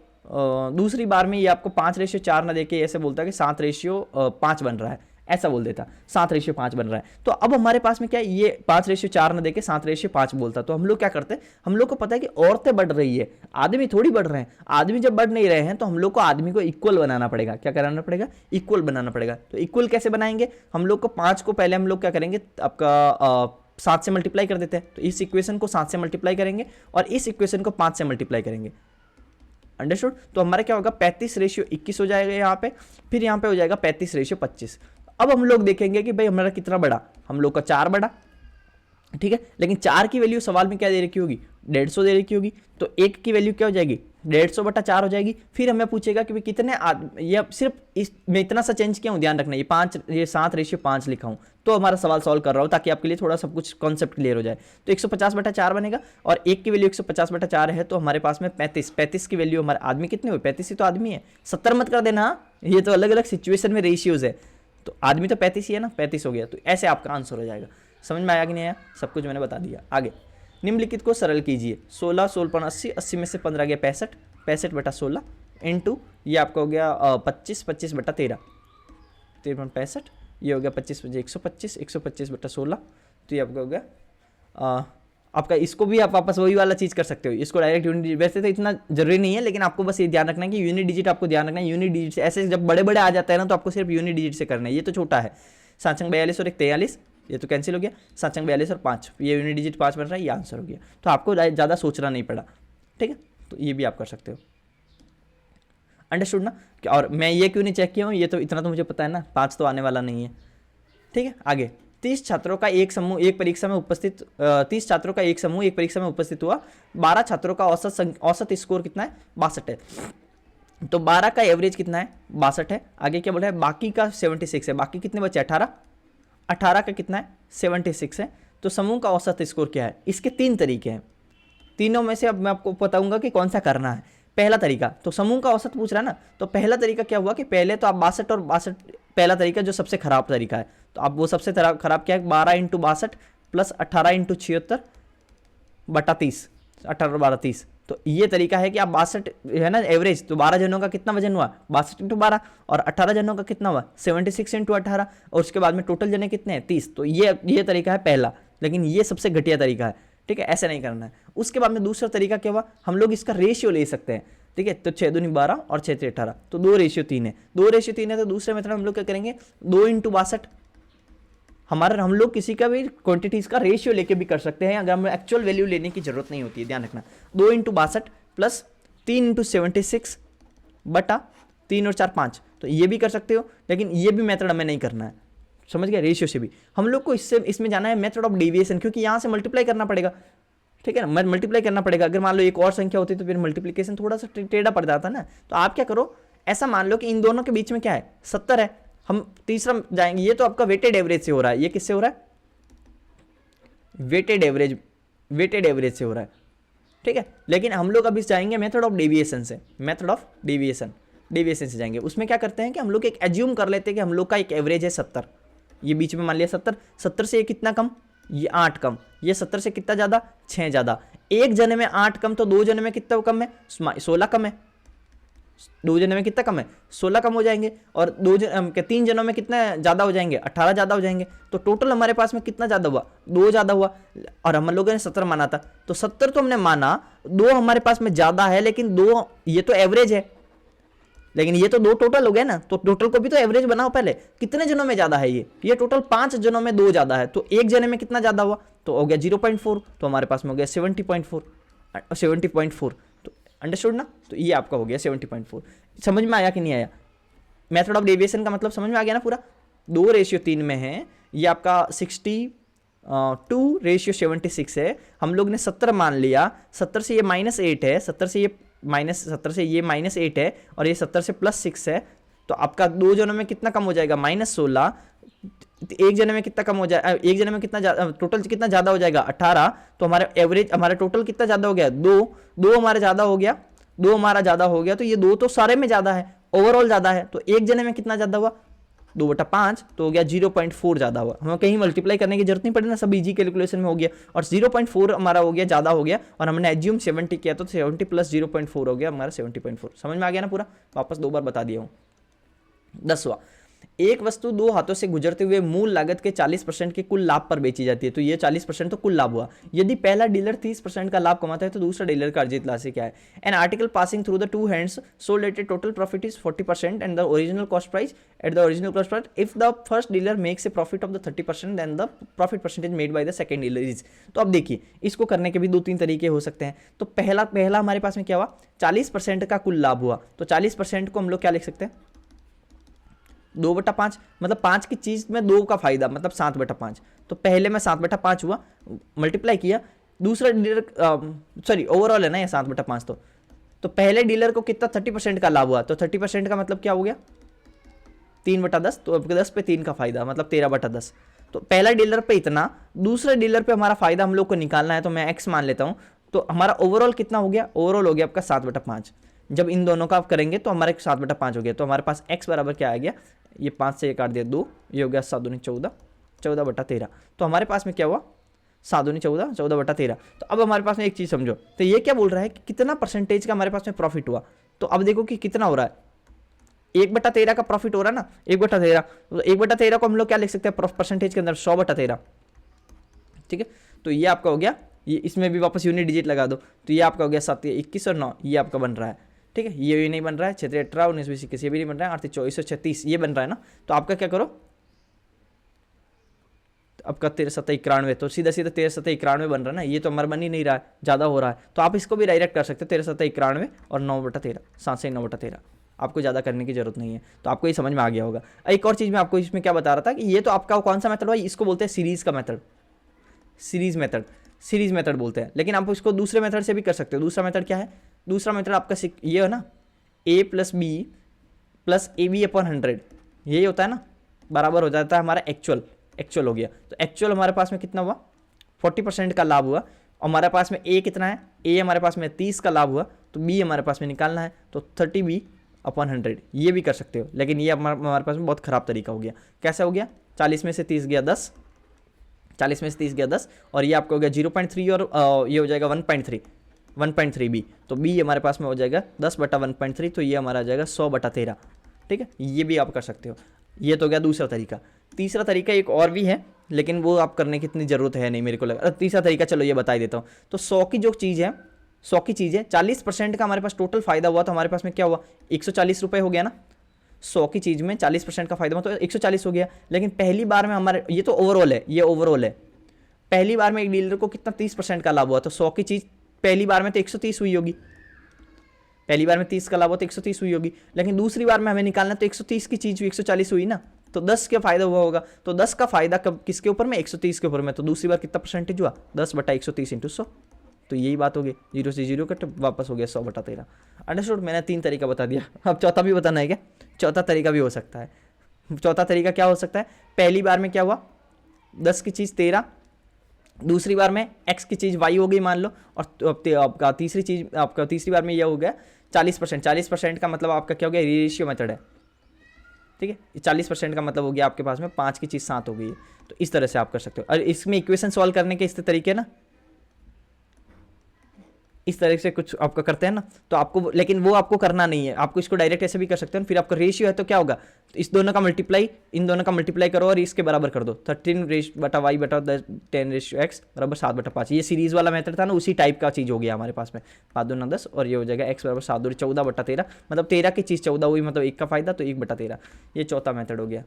दूसरी बार में ये आपको 5:4 ना देके ऐसे बोलता है कि 7:5 बन रहा है, ऐसा बोल देता 7:5 बन रहा है। तो अब हमारे पास में क्या है, ये 5:4 ना देके 7:5 बोलता। तो हम लोग क्या करते हैं, हम लोग को पता है कि औरतें बढ़ रही है, आदमी थोड़ी बढ़ रहे हैं। आदमी जब बढ़ नहीं रहे हैं तो हम लोग को आदमी को इक्वल बनाना पड़ेगा। क्या कराना पड़ेगा, इक्वल बनाना पड़ेगा। तो इक्वल कैसे बनाएंगे, हम लोग को 5 को पहले हम लोग क्या करेंगे, आपका 7 से मल्टीप्लाई कर देते हैं। तो इस इक्वेशन को 7 से मल्टीप्लाई करेंगे और इस इक्वेशन को 5 से मल्टीप्लाई करेंगे। अंडरस्टूड। तो हमारा क्या होगा, 35:21 हो जाएगा यहाँ पे, फिर यहाँ पे हो जाएगा 35:25। अब हम लोग देखेंगे कि भाई हमारा कितना बड़ा, हम लोग का 4 बड़ा, ठीक है, लेकिन 4 की वैल्यू सवाल में क्या दे रखी होगी, 150 दे रखी होगी। तो 1 की वैल्यू क्या हो जाएगी, 150/4 हो जाएगी। फिर हमें पूछेगा कि भाई कितने ये सिर्फ इस मैं इतना सा चेंज किया हूँ, ध्यान रखना, ये 7:5 लिखा हूँ, तो हमारा सवाल सॉल्व कर रहा हूँ ताकि आपके लिए थोड़ा सब कुछ कॉन्सेप्ट क्लियर हो जाए। तो 150/4 बनेगा और 1 की वैल्यू 150/4 है, तो हमारे पास में 35 की वैल्यू, हमारे आदमी कितने हुए, 35 ही तो आदमी है, 70 मत कर देना, ये तो अलग अलग सिचुएशन में रेशियोज है। तो आदमी तो 35 ही है ना, 35 हो गया। तो ऐसे आपका आंसर हो जाएगा। समझ में आया कि नहीं आया, सब कुछ मैंने बता दिया। आगे, निम्नलिखित को सरल कीजिए। 16 16 80, 80 में से 15 गया 65, 65/16 इंटू ये आपका हो गया 25, 25/13, 1365, ये हो गया 25 बजे 125, 125/16, तो ये आपका हो गया आपका। इसको भी आप वापस वही वाला चीज़ कर सकते हो, इसको डायरेक्ट यूनिट, वैसे तो इतना जरूरी नहीं है, लेकिन आपको बस ये ध्यान रखना है कि यूनिट डिजिट आपको ध्यान रखना है। यूनिट डिजिट से ऐसे जब बड़े बड़े आ जाता है ना, तो आपको सिर्फ यूनिट डिजिट से करना है। ये तो छोटा है, 7 42 और 1 43, ये तो कैंसिल हो गया, 7 42 और 5, ये यूनिट डिजिट 5 बन रहा है, ये आंसर हो गया। तो आपको ज़्यादा सोचना नहीं पड़ा, ठीक है। तो ये भी आप कर सकते हो, अंडरस्टूड ना। और मैं ये क्यों नहीं चेक किया हूँ, ये तो इतना तो मुझे पता है ना, 5 तो आने वाला नहीं है, ठीक है। आगे, 30 छात्रों का एक समूह एक परीक्षा में उपस्थित 30 छात्रों का एक समूह एक परीक्षा में उपस्थित हुआ। 12 छात्रों का औसत स्कोर कितना है, 62 है। तो 12 का एवरेज कितना है, 62 है। आगे क्या बोल रहा है, बाकी का 76 है। बाकी कितने बचे, 18 का कितना है, 76 है। तो समूह का औसत स्कोर क्या है, इसके 3 तरीके हैं, तीनों में से अब मैं आपको बताऊंगा कि कौन सा करना है। पहला तरीका तो समूह का औसत पूछ रहा है ना, तो पहला तरीका क्या हुआ कि पहले तो आप 62 और 62, पहला तरीका जो सबसे खराब तरीका है, तो आप वो सबसे खराब क्या है, 12 इंटू 62 प्लस 18 इंटू 76 बटा 30, 18 12 30। तो ये तरीका है कि आप 62 है ना एवरेज, तो 12 जनों का कितना वजन हुआ 62 इंटू 12, और 18 जनों का कितना हुआ 76 इंटू 18, और उसके बाद में टोटल जने कितने हैं 30। तो ये तरीका है पहला, लेकिन ये सबसे घटिया तरीका है, ठीक है, ऐसे नहीं करना है। उसके बाद में दूसरा तरीका क्या हुआ, हम लोग इसका रेशियो ले सकते हैं, ठीक है, तो 6 दूनी 12 और 6 3 18, तो 2:3 है, 2:3 है। तो दूसरे मेथड हम लोग क्या करेंगे, 2 इंटू 62, हमारा हम लोग किसी का भी क्वांटिटीज का रेशियो लेके भी कर सकते हैं, अगर हमें एक्चुअल वैल्यू लेने की जरूरत नहीं होती है, ध्यान रखना। 2 इंटू 62 प्लस 3 इंटू 76 बटा 3 और 4 5, तो ये भी कर सकते हो, लेकिन ये भी मेथड हमें नहीं करना है, समझ गए, रेशियो से भी हम लोग को इसमें जाना है मेथड ऑफ डेविएशन, क्योंकि यहाँ से मल्टीप्लाई करना पड़ेगा, ठीक है ना, मल्टीप्लाई करना पड़ेगा। अगर मान लो एक और संख्या होती तो फिर मल्टीप्लीकेशन थोड़ा सा टेढ़ा पड़ जाता ना। तो आप क्या करो, ऐसा मान लो कि इन दोनों के बीच में क्या है 70 है, हम तीसरा जाएंगे, ये तो आपका वेटेड एवरेज से हो रहा है, ये किससे हो रहा है, वेटेड एवरेज से हो रहा है, ठीक है। लेकिन हम लोग अभी जाएंगे मेथड ऑफ डेविएशन से, मेथड ऑफ डेविएशन से जाएंगे। उसमें क्या करते हैं कि हम लोग एक एज्यूम कर लेते हैं कि हम लोग का एक एवरेज है 70, ये बीच में मान लिया 70 से ये कितना कम, ये 8 कम, ये 70 से कितना ज़्यादा 6 ज़्यादा, एक जने में 8 कम, तो 2 जने में कितना कम है 16 कम है, 2 जने में कितना कम है 16 कम हो जाएंगे, और 3 जनों में कितना ज़्यादा हो जाएंगे 18 ज़्यादा हो जाएंगे। तो टोटल हमारे पास में कितना ज़्यादा हुआ 2 ज़्यादा हुआ, और हम लोगों ने 70 माना था, तो 70 तो हमने माना, 2 हमारे पास में ज़्यादा है, लेकिन 2 ये तो एवरेज है, लेकिन ये तो 2 टोटल हो गया ना, तो टोटल को भी तो एवरेज बनाओ पहले, कितने जनों में ज्यादा है, ये टोटल 5 जनों में 2 ज्यादा है, तो एक जने में कितना ज्यादा हुआ, तो हो गया 0.4, तो हमारे पास में हो गया 70.4, तो अंडरस्टूड ना। तो ये आपका हो गया 70.4। समझ में आया कि नहीं आया, मेथड ऑफ डेविएशन का मतलब समझ में आ गया ना पूरा। 2:3 में है, ये आपका 62:76 है, हम लोग ने 70 मान लिया, 70 से ये -8 है, 70 से ये -8 है, और ये 70 से +6 है, तो आपका 2 जनों में कितना कम हो जाएगा -16, एक जने में कितना कम हो जाएगा, एक जने में कितना टोटल कितना ज़्यादा हो जाएगा 18, तो हमारा एवरेज हमारा टोटल कितना ज़्यादा हो गया 2 हमारा ज़्यादा हो गया, 2 हमारा ज़्यादा हो गया, तो ये 2 तो सारे में ज़्यादा है, ओवरऑल ज़्यादा है, तो एक जने में कितना ज़्यादा हुआ 2/5, तो हो गया 0.4 ज़्यादा हुआ, हमें कहीं मल्टीप्लाई करने की जरूरत नहीं पड़ी ना, सब इजी कैलकुलेशन में हो गया, और 0.4 हमारा हो गया ज़्यादा हो गया, और हमने एज्यूम 70 किया, तो 70 + 0.4 हो गया हमारा 70.4। समझ में आ गया ना पूरा, वापस 2 बार बता दिया हूँ। 10वां, एक वस्तु 2 हाथों से गुजरते हुए मूल लागत के 40% के कुल लाभ पर बेची जाती है, तो ये 40% तो कुल लाभ हुआ। यदि पहला डीलर 30% का लाभ कमाता है, तो दूसरा डीलर का अर्जित राशि क्या है। An article passing through the 2 hands sold at total profit is 40% and the original cost price at the original cost price, if the first dealer makes a profit of the 30% then the profit percentage made by the second dealer is. तो अब देखिए, इसको करने के भी 2-3 तरीके हो सकते हैं। तो पहला हमारे पास में क्या हुआ 40% का कुल लाभ हुआ, तो 40% को हम लोग क्या लिख सकते हैं 2/5, मतलब 5 की चीज में 2 का फायदा, मतलब 7/5, तो पहले में 7/5 हुआ, मल्टीप्लाई किया, दूसरा डीलर सॉरी ओवरऑल है ना ये 7/5, तो पहले डीलर को कितना 30% का लाभ हुआ, तो 30% का मतलब क्या हो गया 3/10, तो 10 पे 3 का फायदा, मतलब 13/10। तो पहला डीलर पे इतना, दूसरे डीलर पे हमारा फायदा हम लोग को निकालना है, तो मैं x मान लेता हूँ, तो हमारा ओवरऑल कितना हो गया, ओवरऑल हो गया आपका 7/5। जब इन दोनों का आप करेंगे तो हमारे 7/5 हो गया, तो हमारे पास x बराबर क्या आ गया, ये 5 से 1 काट दिया 2, ये हो गया 7 दूनी 14, 14/13। तो हमारे पास में क्या हुआ 7 दूनी 14, 14/13। तो अब हमारे पास में एक चीज़ समझो, तो ये क्या बोल रहा है कि कितना परसेंटेज का हमारे पास में प्रॉफिट हुआ। तो अब देखो कि कितना हो रहा है, 1/13 का प्रॉफिट हो रहा है ना, 1/13, तो 1/13 को हम लोग क्या लिख सकते हैं परसेंटेज के अंदर 100/13, ठीक है। तो ये आपका हो गया, ये इसमें भी वापस यूनिट डिजिट लगा दो, तो ये आपका हो गया 7, 21 और 9, ये आपका बन रहा है, ठीक है। ये नहीं बन रहा है 6, 18, 19, 20, 21, ये भी नहीं बन रहा है 8, 24, 36, ये बन रहा है ना। तो आपका क्या करो, तो आपका 13, 7, 91, तो सीधा 13, 7, 91 बन रहा है ना, ये तो हमारा बन ही नहीं रहा है, ज़्यादा हो रहा है। तो आप इसको भी डायरेक्ट कर सकते हैं 13, 7, 91 और 9/13, 7 से 9/13, आपको ज़्यादा करने की जरूरत नहीं है। तो आपको ये समझ में आ गया होगा। एक और चीज़ मैं आपको इसमें क्या बता रहा था कि ये तो आपका कौन सा मेथड हुआ, इसको बोलते हैं सीरीज़ का मेथड, सीरीज मेथड बोलते हैं। लेकिन आप इसको दूसरे मेथड से भी कर सकते हो। दूसरा मेथड क्या है, दूसरा मेथड आपका ये है ना a + b + AB/100, यही होता है ना, बराबर हो जाता है हमारा एक्चुअल हो गया। तो एक्चुअल हमारे पास में कितना हुआ 40% का लाभ हुआ, और हमारे पास में a कितना है, a हमारे पास में 30 का लाभ हुआ, तो बी हमारे पास में निकालना है, तो 30b/100 ये भी कर सकते हो, लेकिन ये हमारे पास में बहुत ख़राब तरीका हो गया। कैसा हो गया, 40 में से 30 गया 10, 40 में से 30 गया 10, और ये आपका हो गया 0.3 और ये हो जाएगा 1.3 तो बी हमारे पास में हो जाएगा 10/1.3, तो ये हमारा आ जाएगा 100/13। ठीक है, ये भी आप कर सकते हो। ये तो गया दूसरा तरीका। तीसरा तरीका एक और भी है, लेकिन वो आप करने की इतनी ज़रूरत है नहीं मेरे को लगा। तीसरा तरीका चलो ये बता ही देता हूँ। तो 100 की जो चीज़ है, 100 की चीज़ है, 40% का हमारे पास टोटल फ़ायदा हुआ, तो हमारे पास में क्या हुआ, 140 रुपये हो गया ना। 100 की चीज़ में 40% का फ़ायदा हुआ तो 140 हो गया। लेकिन पहली बार में हमारे, ये तो ओवरऑल है, ये ओवरऑल है, पहली बार में एक डीलर को कितना 30% का लाभ हुआ, तो 100 की चीज़ पहली बार में तो 130 हुई होगी, पहली बार में 30 का लाभ हुआ तो 130 हुई होगी। लेकिन दूसरी बार में हमें निकालना तो 130 की चीज़ 140 हुई ना, तो 10 का फायदा हुआ होगा। तो 10 का फायदा कब किसके ऊपर में, 130 के ऊपर में, तो दूसरी बार कितना परसेंटेज हुआ, 10/130 × 100। तो यही बात होगी, 0 से 0 कट वापस हो गया 100/13। अंडरस्टूड, मैंने 3 तरीका बता दिया, अब चौथा भी बताना है क्या, चौथा तरीका भी हो सकता है। चौथा तरीका क्या हो सकता है, पहली बार में क्या हुआ, 10 की चीज़ 13, दूसरी बार में x की चीज़ y हो गई मान लो, और आपका तीसरी चीज़, आपका तीसरी बार में यह हो गया 40%। 40% का मतलब आपका क्या हो गया, रेशियो मेथड है। ठीक है, 40% का मतलब हो गया आपके पास में 5 की चीज़ 7 हो गई है। तो इस तरह से आप कर सकते हो। और इसमें इक्वेशन सॉल्व करने के इस तरीके ना, इस तरह से कुछ आपका करते हैं ना, तो आपको, लेकिन वो आपको करना नहीं है, आपको इसको डायरेक्ट ऐसे भी कर सकते हो। फिर आपका रेशियो है तो क्या होगा, तो इस दोनों का मल्टीप्लाई, इन दोनों का मल्टीप्लाई करो और इसके बराबर कर दो, 13/y/10x = 7/5। ये सीरीज वाला मेथड था ना, उसी टाइप का चीज़ हो गया हमारे पास में, 5 दूना 10, और ये हो जाएगा x = 7 दूनी 14/13, मतलब 13 की चीज़ 14 हुई, मतलब 1 का फायदा, तो 1/13। ये चौथा मेथड हो गया,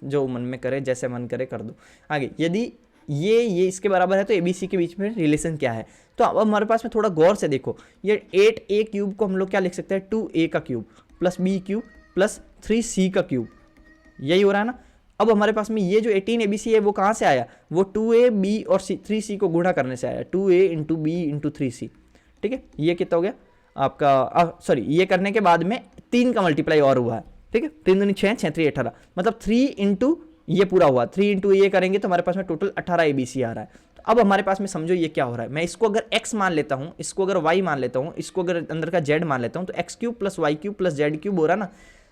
जो मन में करे, जैसे मन करे कर दो। आगे यदि ये इसके बराबर है तो ABC के बीच में रिलेशन क्या है, तो अब हमारे पास में थोड़ा गौर से देखो। ये 8a³ को हम लोग क्या लिख सकते हैं, 2a का cube plus b cube plus 3c का क्यूब, यही हो रहा है ना। अब हमारे पास में ये जो 18ABC है वो कहाँ से आया, वो 2a b और 3c को गुणा करने से आया, 2a × b × 3c। ठीक है, ये कितना हो गया आपका, सॉरी, ये करने के बाद में 3 का मल्टीप्लाई और हुआ है। ठीक है, 3 दूनी 6, 6 3 18, मतलब 3 × ये पूरा हुआ, 3 × ये करेंगे तो हमारे पास में टोटल 18 ABC आ रहा है। तो अब हमारे पास में समझो ये क्या हो रहा है, मैं इसको अगर x मान लेता हूँ, इसको अगर y मान लेता हूँ, इसको अगर अंदर का z मान लेता हूँ, तो x³ + y³ + z³ हो रहा ना,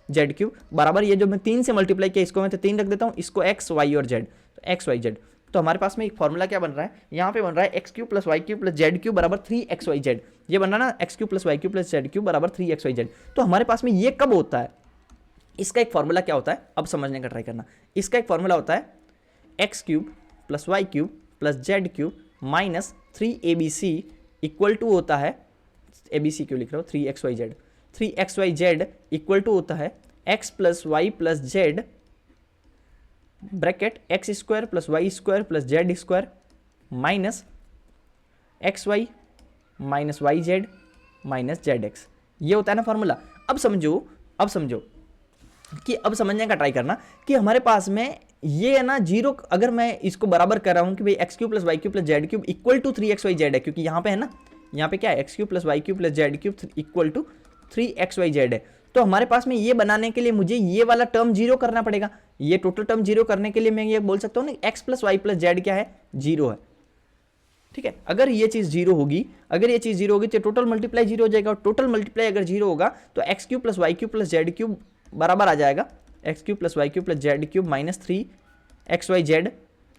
z³ बराबर, ये जो मैं 3 से मल्टीप्लाई किया इसको मैं तो 3 रख देता हूँ, इसको x y और z, तो x y z। तो हमारे पास में एक फॉर्मूला क्या बन रहा है, यहाँ पे बन रहा है x³ + y³ + z³ बराबर 3xyz। ये बन रहा है ना, x³ + y³ + z³ बराबर 3xyz। तो हमारे पास में ये कब होता है, इसका एक फॉर्मूला क्या होता है, अब समझने का ट्राई करना। इसका एक फॉर्मूला होता है x³ + y³ + z³ - 3abc equal to होता है, abc क्यों लिख रहा हूँ, 3xyz। 3xyz इक्वल टू होता है x + y + z bracket x² + y² + z² minus xy - yz - zx। ये होता है ना फॉर्मूला। अब समझो कि अब समझने का ट्राई करना कि हमारे पास में ये है ना 0, अगर मैं इसको बराबर कर रहा हूँ कि भाई x³ + y³ + z³ equal to 3xyz है, क्योंकि यहाँ पे है ना, यहाँ पे क्या है, x³ + y³ + z³ equal to 3xyz है। तो हमारे पास में ये बनाने के लिए मुझे ये वाला टर्म 0 करना पड़ेगा। ये टोटल टर्म 0 करने के लिए मैं ये बोल सकता हूँ ना, x + y + z क्या है, 0 है। ठीक है, अगर ये चीज़ 0 होगी, तो टोटल मल्टीप्लाई 0 हो जाएगा, और टोटल मल्टीप्लाई अगर 0 होगा तो x³ + y³ + z³ बराबर आ जाएगा x³ + y³ + z³ - 3xyz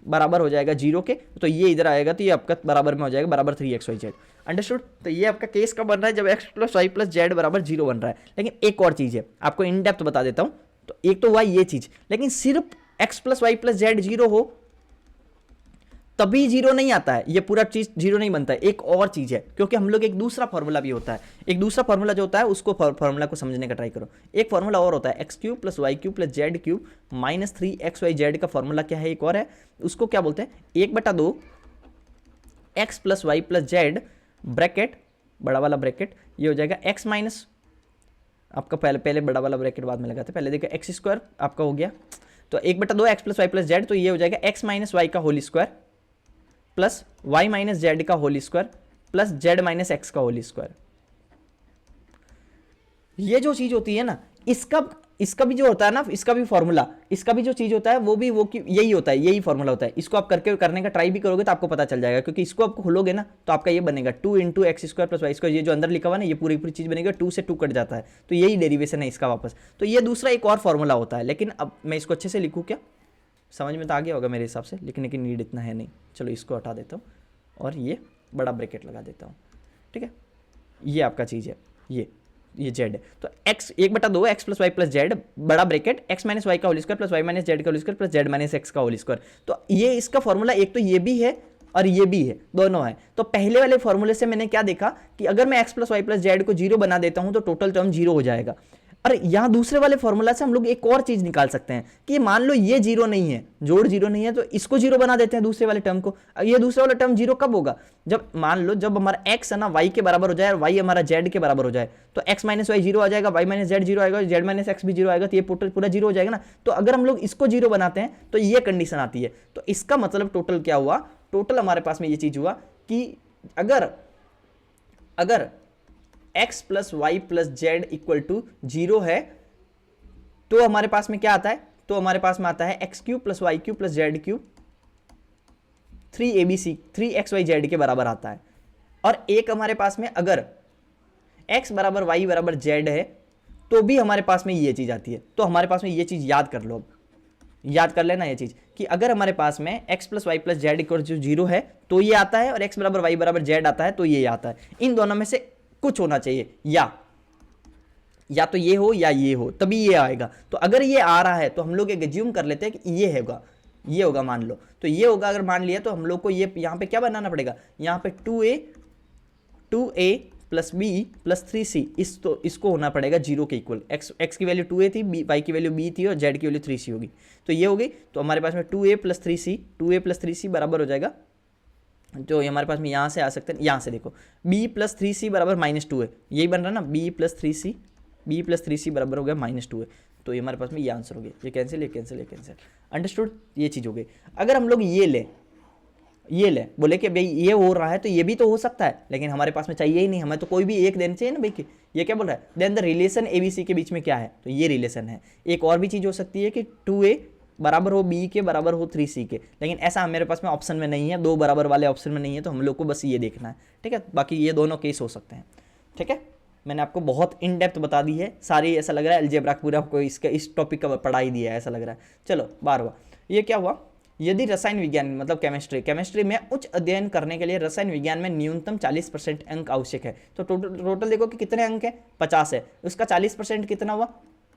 बराबर हो जाएगा 0 के। तो ये इधर आएगा तो ये आपका बराबर में हो जाएगा बराबर 3xyz। अंडरस्टूड। तो ये आपका केस कब बन रहा है, जब x + y + z बराबर 0 बन रहा है। लेकिन एक और चीज़ है, आपको इन डेप्थ बता देता हूँ। तो एक तो हुआ ये चीज़, लेकिन सिर्फ x + y + z 0 हो तभी 0 नहीं आता है, ये पूरा चीज 0 नहीं बनता है। एक और चीज है, क्योंकि हम लोग एक दूसरा फॉर्मूला भी होता है, एक दूसरा फॉर्मूला जो होता है उसको फॉर्मूला को समझने का ट्राई करो। एक फॉर्मूला और होता है x³ + y³ + z³ - 3xyz का फॉर्मूला क्या है, एक और है, उसको क्या बोलते हैं, 1/2 x + y + z ब्रैकेट, बड़ा वाला ब्रैकेट, ये हो जाएगा x माइनस, आपका पहले बड़ा वाला ब्रैकेट बाद में लगाते, पहले देखिए x² आपका हो गया, तो 1/2 x + y + z, तो ये हो जाएगा x - y का whole square plus y - z का whole square plus z - x का होल स्क्वायर। ये जो चीज होती है ना, इसका इसका भी जो होता है ना, इसका भी फॉर्मूला, इसका भी जो चीज होता है वो भी यही होता है, यही फॉर्मूला होता है। इसको आप करने का ट्राई भी करोगे तो आपको पता चल जाएगा, क्योंकि इसको आप खोलोगे ना तो आपका ये बनेगा 2 into x square plus y square, ये जो अंदर लिखा हुआ ना ये पूरी पूरी चीज बनेगी, 2 से 2 कट जाता है, तो यही डेरिवेशन है इसका वापस। तो ये दूसरा एक और फॉर्मूला होता है, लेकिन अब मैं इसको अच्छे से लिखूँ क्या, समझ में तो आ गया होगा मेरे हिसाब से, लिखने की नीड इतना है नहीं। चलो इसको हटा देता हूँ और ये बड़ा ब्रैकेट लगा देता हूँ, ठीक है। ये आपका चीज़ है, ये जेड है, तो x 1/2 x plus y plus z बड़ा ब्रैकेट एक्स माइनस वाई का whole square plus y minus z का whole square plus z minus x का होल स्क्वायर। तो ये इसका फॉर्मूला एक तो ये भी है और ये भी है, दोनों है। तो पहले वाले फॉर्मूले से मैंने क्या देखा कि अगर मैं x plus y plus z को 0 बना देता हूं तो टोटल टर्म 0 हो जाएगा। और यहाँ दूसरे वाले फॉर्मूला से हम लोग एक और चीज निकाल सकते हैं कि मान लो ये 0 नहीं है, जोड़ 0 नहीं है, तो इसको 0 बना देते हैं दूसरे वाले टर्म को। ये दूसरा वाला टर्म 0 कब होगा, जब मान लो जब हमारा x है ना y के बराबर हो जाए और y हमारा z के बराबर हो जाए, तो x माइनस वाई 0 आ जाएगा, y माइनस जेड 0 आएगा, z माइनस एक्स भी 0 आएगा, तो ये पूरा 0 हो जाएगा ना। तो अगर हम लोग इसको 0 बनाते हैं तो ये कंडीशन आती है। तो इसका मतलब टोटल क्या हुआ, टोटल हमारे पास में ये चीज हुआ कि अगर x plus y plus z equal to 0 है तो हमारे पास में क्या आता है, तो हमारे पास में आता है x cube plus y cube plus z cube 3abc 3xyz के बराबर आता है। और एक हमारे पास में अगर x बराबर वाई बराबर जेड है तो भी हमारे पास में ये चीज आती है। तो हमारे पास में ये चीज याद कर लो, अब याद कर लेना ये चीज कि अगर हमारे पास में x plus y plus z equal to 0 है तो ये आता है, और x बराबर वाई बराबर जेड आता है तो ये आता है। इन दोनों में से कुछ होना चाहिए, या तो ये हो या ये हो, तभी ये आएगा। तो अगर ये आ रहा है तो हम लोग एक एज्यूम कर लेते हैं कि ये होगा मान लो, तो ये होगा। अगर मान लिया तो हम लोग को ये यहाँ पे क्या बनाना पड़ेगा, यहाँ पे 2a plus b plus 3c, इसको होना पड़ेगा 0 के इक्वल। x की वैल्यू 2a थी, y की वैल्यू b थी और z की वैल्यू 3c होगी, तो ये होगी। तो हमारे पास में 2a प्लस 3c बराबर हो जाएगा, जो हमारे पास में यहाँ से आ सकते हैं, यहाँ से देखो b प्लस 3c बराबर -2 है, यही बन रहा है ना, b प्लस 3c बराबर हो गया -2 है। तो ये हमारे पास में ये आंसर हो गया, ये कैंसिल। अंडरस्टूड, ये चीज़ हो गई। अगर हम लोग ये ले बोले कि भाई ये हो रहा है तो ये भी तो हो सकता है, लेकिन हमारे पास में चाहिए ही नहीं, हमें तो कोई भी एक देना चाहिए ना भाई कि ये क्या बोल रहा है, देन द रिलेशन ABC के बीच में क्या है, तो ये रिलेशन है। एक और भी चीज़ हो सकती है कि 2a बराबर हो b के बराबर हो 3c के, लेकिन ऐसा मेरे पास में ऑप्शन में नहीं है, 2 बराबर वाले ऑप्शन में नहीं है, तो हम लोग को बस ये देखना है, ठीक है। बाकी ये दोनों केस हो सकते हैं, ठीक है। मैंने आपको बहुत इन डेप्थ बता दी है सारी, ऐसा लग रहा है अलजेब्रा पूरा आपको इस टॉपिक का पढ़ा ही दिया है, ऐसा लग रहा है। चलो 12वां, ये क्या हुआ, यदि रसायन विज्ञान मतलब केमिस्ट्री में उच्च अध्ययन करने के लिए रसायन विज्ञान में न्यूनतम 40% अंक आवश्यक है। तो टोटल देखो कि कितने अंक है, 50 है, उसका 40% कितना हुआ,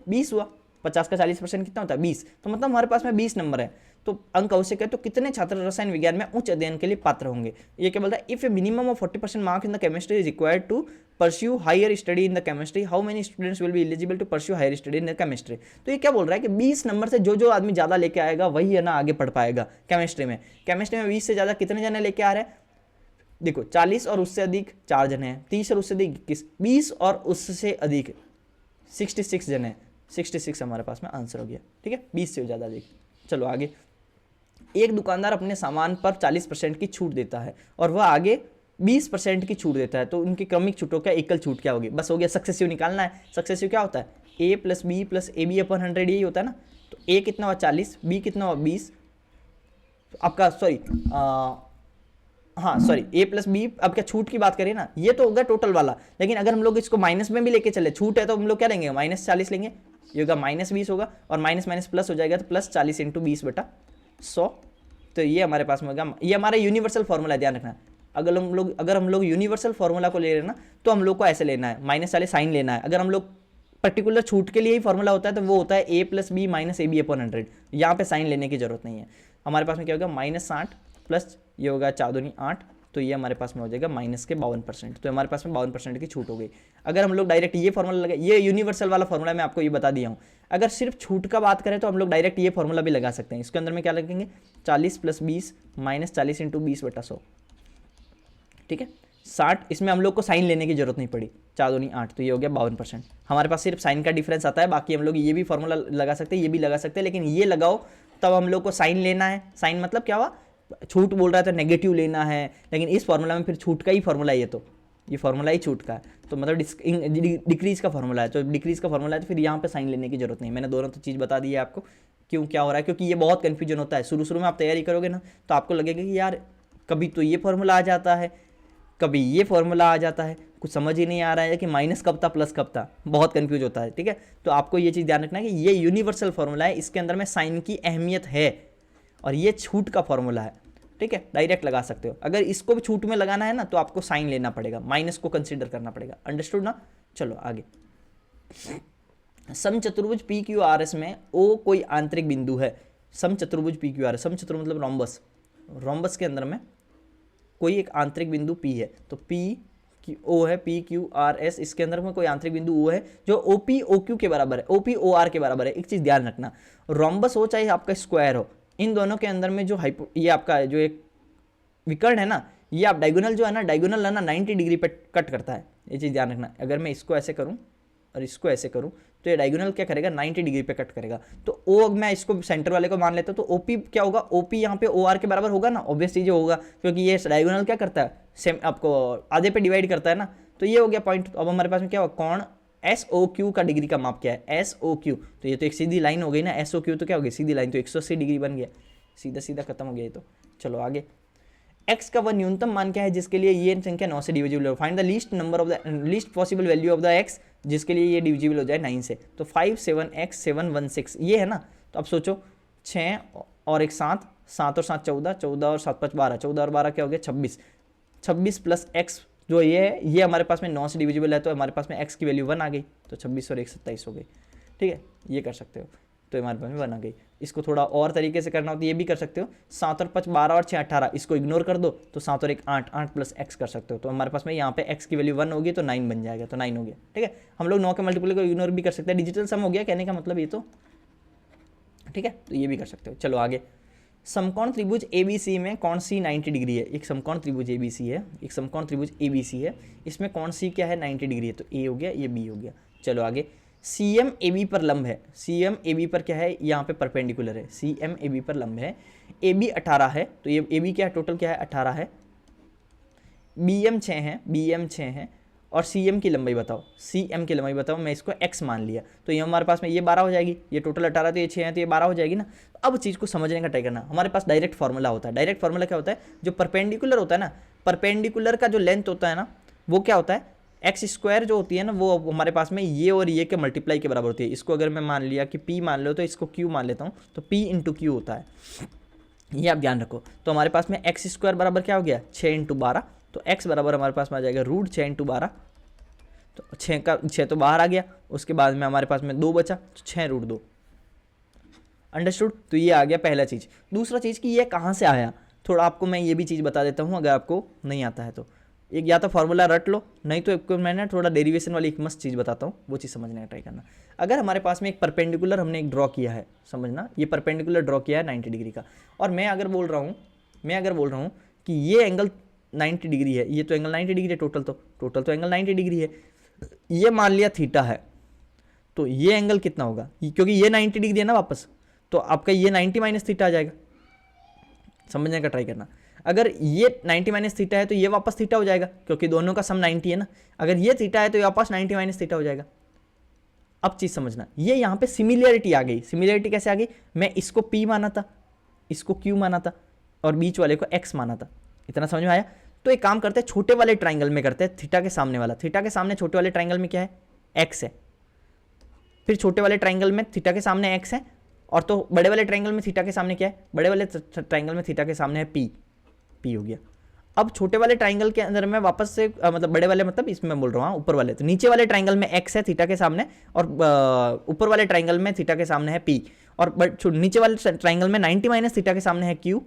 20 हुआ। 50 का 40% कितना होता है, 20। तो मतलब हमारे पास में 20 नंबर है, तो अंक आवश्यक है। तो कितने छात्र रसायन विज्ञान में उच्च अध्ययन के लिए पात्र होंगे, ये क्या बोलता है, if a minimum of 40% mark in the chemistry is required to pursue higher study in the chemistry, how many students will be eligible to pursue higher study in the chemistry. तो ये क्या बोल रहा है कि 20 नंबर से जो आदमी ज्यादा लेके आएगा वही है ना आगे पढ़ पाएगा केमिस्ट्री में। 20 से ज्यादा कितने जने लेके आ रहे हैं, देखो 40 और उससे अधिक 4 जने हैं, 30 और उससे अधिक 21, 20 और उससे अधिक 66 जने, 66 हमारे पास में आंसर हो गया, ठीक है, 20 से ज़्यादा अधिक। चलो आगे, एक दुकानदार अपने सामान पर 40% की छूट देता है और वह आगे 20% की छूट देता है, तो उनकी क्रमिक छूटों का एकल छूट क्या होगी, बस हो गया, सक्सेसिव निकालना है। सक्सेसिव क्या होता है, a plus b plus a b अपन 100, यही होता है ना। तो a कितना हुआ 40, b कितना हुआ 20, आपका सॉरी a प्लस बी, अब क्या छूट की बात करें ना, ये तो होगा टोटल वाला, लेकिन अगर हम लोग इसको माइनस में भी लेके चले, छूट है तो हम लोग क्या लेंगे, -40 लेंगे, ये होगा -20 होगा, और माइनस प्लस हो जाएगा, तो प्लस 40 × 20/100। तो ये हमारे पास में होगा, ये हमारा यूनिवर्सल फॉर्मूला, ध्यान रखना। अगर हम लोग यूनिवर्सल फॉर्मूला को ले रहे हैं ना, तो हम लोग को ऐसे लेना है, -40 साइन लेना है। अगर हम लोग पर्टिकुलर छूट के लिए ही फॉर्मूला होता है तो वो होता है a plus B minus AB/100, यहाँ पे साइन लेने की जरूरत नहीं है। हमारे पास में क्या होगा, -60 प्लस ये होगा 4 दूनी 8, तो ये हमारे पास में हो जाएगा -52%। तो हमारे पास में 52% की छूट हो गई। अगर हम लोग डायरेक्ट ये फॉर्मूला लगा, ये यूनिवर्सल वाला फॉर्मूला मैं आपको ये बता दिया हूँ। अगर सिर्फ छूट का बात करें तो हम लोग डायरेक्ट ये फॉर्मूला भी लगा सकते हैं। इसके अंदर में क्या लगेंगे, 40 प्लस 20 -40 × 20/100, ठीक है, 60। इसमें हम लोग को साइन लेने की जरूरत नहीं पड़ी, 4 दूनी 8, तो ये हो गया 52%। हमारे पास सिर्फ साइन का डिफरेंस आता है, बाकी हम लोग ये भी फॉर्मूला लगा सकते हैं, ये भी लगा सकते हैं, लेकिन ये लगाओ तब हम लोग को साइन लेना है। साइन मतलब क्या हुआ, छूट बोल रहा था नेगेटिव लेना है, लेकिन इस फॉर्मूला में फिर छूट का ही फॉर्मूला, ये तो ये फॉर्मूला ही छूट का है, तो मतलब डिक्रीज का फॉर्मूला है, तो डिक्रीज का फॉर्मूला है तो फिर यहाँ पे साइन लेने की जरूरत नहीं। मैंने दोनों तो चीज़ बता दी है आपको क्यों क्या हो रहा है, क्योंकि ये बहुत कन्फ्यूजन होता है। शुरू शुरू में आप तैयारी करोगे ना तो आपको लगेगा कि यार कभी तो ये फॉर्मूला आ जाता है, कभी ये फॉर्मूला आ जाता है, कुछ समझ ही नहीं आ रहा है कि माइनस कब था प्लस कब था, बहुत कंफ्यूज होता है। ठीक है, तो आपको ये चीज़ ध्यान रखना है कि ये यूनिवर्सल फॉर्मूला है, इसके अंदर में साइन की अहमियत है और ये छूट का फॉर्मूला है। ठीक है, डायरेक्ट लगा सकते हो। अगर इसको भी छूट में लगाना है ना तो आपको साइन लेना पड़ेगा, माइनस को कंसिडर करना पड़ेगा। अंडरस्टूड ना? चलो आगे। समचतुर्भुज पी क्यू आर एस में ओ कोई आंतरिक बिंदु है। समचतुर्भुज पी क्यू आर एस, समचतुर्भुज मतलब रोम्बस, रोम्बस के अंदर में कोई एक आंतरिक बिंदु P है, तो P O है, P Q R S, इसके अंदर में कोई आंतरिक बिंदु O है जो OP OQ के बराबर है, OP OR के बराबर है। एक चीज़ ध्यान रखना, रोम्बस हो चाहे आपका स्क्वायर हो, इन दोनों के अंदर में जो ये आपका जो एक विकर्ण है ना, ये आप डायगोनल जो है ना, डायगोनल है ना 90 डिग्री पे कट करता है। ये चीज़ ध्यान रखना। अगर मैं इसको ऐसे करूँ और इसको ऐसे करूँ तो ये डायगोनल क्या करेगा, 90 डिग्री पे कट करेगा। तो ओ मैं इसको सेंटर वाले को मान लेता हूँ, तो ओपी क्या होगा, ओपी यहाँ पे ओ आर के बराबर होगा ना, ऑब्वियस चीज़ होगा, क्योंकि ये डायगोनल क्या करता है, सेम आपको आधे पे डिवाइड करता है ना। तो ये हो गया पॉइंट। अब हमारे पास में क्या होगा, कौन एस ओ क्यू का डिग्री का माप क्या है, एस ओ क्यू, तो ये तो एक सीधी लाइन हो गई ना, एस ओ क्यू तो क्या हो गई, सीधी लाइन, तो 180 डिग्री बन गया, सीधा सीधा खत्म हो गया ये तो। चलो आगे। x का वह न्यूनतम मान क्या है जिसके लिए ये संख्या 9 से डिविजिबल हो। Find the least number of the least possible value of the x जिसके लिए ये डिविजिबल हो जाए 9 से। तो 5 7 x 7 1 6 ये है ना। तो अब सोचो 6 और एक 7, 7 और 7 14, 14 और 7 5 12, 14 और 12 क्या हो गया 26, 26 प्लस x जो ये है ये हमारे पास में 9 से डिविजिबल है, तो हमारे पास में x की वैल्यू 1 आ गई, तो 26 और 1 27 हो गई। ठीक है, ये कर सकते हो, तो हमारे पास में 1 आ गई। इसको थोड़ा और तरीके से करना हो तो ये भी कर सकते हो, 7 और 5 12 और 6 18, इसको इग्नोर कर दो तो 7 और 1 8, 8 प्लस x कर सकते हो। तो हमारे पास में यहाँ पे x की वैल्यू 1 होगी तो 9 बन जाएगा, तो 9 हो गया। ठीक है, हम लोग 9 के मल्टीपल को इग्नोर भी कर सकते हैं, डिजिटल सम हो गया कहने का मतलब ये तो। ठीक है, तो ये भी कर सकते हो। चलो आगे। समकोण त्रिभुज ABC में कौन सी 90 डिग्री है। एक समकोण त्रिभुज ABC है, एक समकोण त्रिभुज ABC है, इसमें कौन सी क्या है 90 डिग्री है, तो A हो गया, ये B हो गया। चलो आगे। CM AB पर लंब है, CM AB पर क्या है, यहाँ पे परपेंडिकुलर है, CM AB पर लंब है, AB 18 है, तो ये AB क्या है, टोटल क्या है 18 है, BM 6 है, BM 6 है, और CM की लंबाई बताओ, CM की लंबाई बताओ, मैं इसको x मान लिया, तो ये हमारे पास में ये 12 हो जाएगी, ये टोटल 18 तो ये 6 है तो ये 12 हो जाएगी ना। अब चीज़ को समझने का ट्राई करना, हमारे पास डायरेक्ट फार्मूला होता है। डायरेक्ट फार्मूला क्या होता है, जो परपेंडिकुलर होता है ना, परपेंडिकुलर का जो लेंथ होता है ना वो क्या होता है, एक्स स्क्वायर जो होती है ना वो हमारे पास में ये और ये के मल्टीप्लाई के बराबर होती है। इसको अगर मैं मान लिया कि P मान लो तो इसको Q मान लेता हूँ, तो P इंटू क्यू होता है, ये आप ध्यान रखो। तो हमारे पास में एक्स स्क्वायर बराबर क्या हो गया 6 इंटू 12, तो x बराबर हमारे पास में आ जाएगा रूट 6 इंटू 12, तो 6 तो बाहर आ गया, उसके बाद में हमारे पास में 2 बचा, तो 6 रूट 2। अंडरस्टूड, तो ये आ गया पहला चीज़। दूसरा चीज़ कि ये कहाँ से आया, थोड़ा आपको मैं ये भी चीज़ बता देता हूँ अगर आपको नहीं आता है तो। एक या तो फार्मूला रट लो, नहीं तो एक मैंने थोड़ा डेरिवेशन वाली एक मस्त चीज़ बताता हूँ, वो चीज़ समझने का ट्राई करना। अगर हमारे पास में एक परपेंडिकुलर हमने एक ड्रॉ किया है, समझना ये परपेंडिकुलर ड्रॉ किया है 90 डिग्री का, और मैं अगर बोल रहा हूँ कि ये एंगल 90 डिग्री है, ये तो एंगल 90 डिग्री है, टोटल तो एंगल 90 डिग्री है, ये मान लिया थीटा है, तो ये एंगल कितना होगा, क्योंकि ये 90 डिग्री है ना वापस, तो आपका ये 90 माइनस थीटा आ जाएगा। समझने का ट्राई करना, अगर ये 90 माइनस थीटा है तो ये वापस थीटा हो जाएगा, क्योंकि दोनों का सम 90 है ना। अगर ये थीटा है तो ये वापस 90 माइनस थीटा हो जाएगा। अब चीज़ समझना, ये यहाँ पे सिमिलरिटी आ गई। सिमिलरिटी कैसे आ गई, मैं इसको P माना था, इसको Q माना था, और बीच वाले को X माना था। इतना समझ में आया। तो एक काम करते हैं, छोटे वाले ट्राइंगल में करते हैं, थीटा के सामने वाला, थीटा के सामने छोटे वाले ट्राइंगल में क्या है x है, फिर छोटे वाले ट्राइंगल में थीटा के सामने x है, और तो बड़े वाले ट्राइंगल में थीटा के सामने क्या है, बड़े वाले ट्राइंगल में थीटा के सामने है p हो गया। अब छोटे वाले ट्राइंगल के अंदर में वापस से मतलब बड़े वाले मतलब इसमें मैं बोल रहा हूँ ऊपर वाले, तो नीचे वाले ट्राइंगल में x है थीटा के सामने, और ऊपर वाले ट्राइंगल में थीटा के सामने है p, और नीचे वाले ट्राइंगल में 90 माइनस थीटा के सामने है q,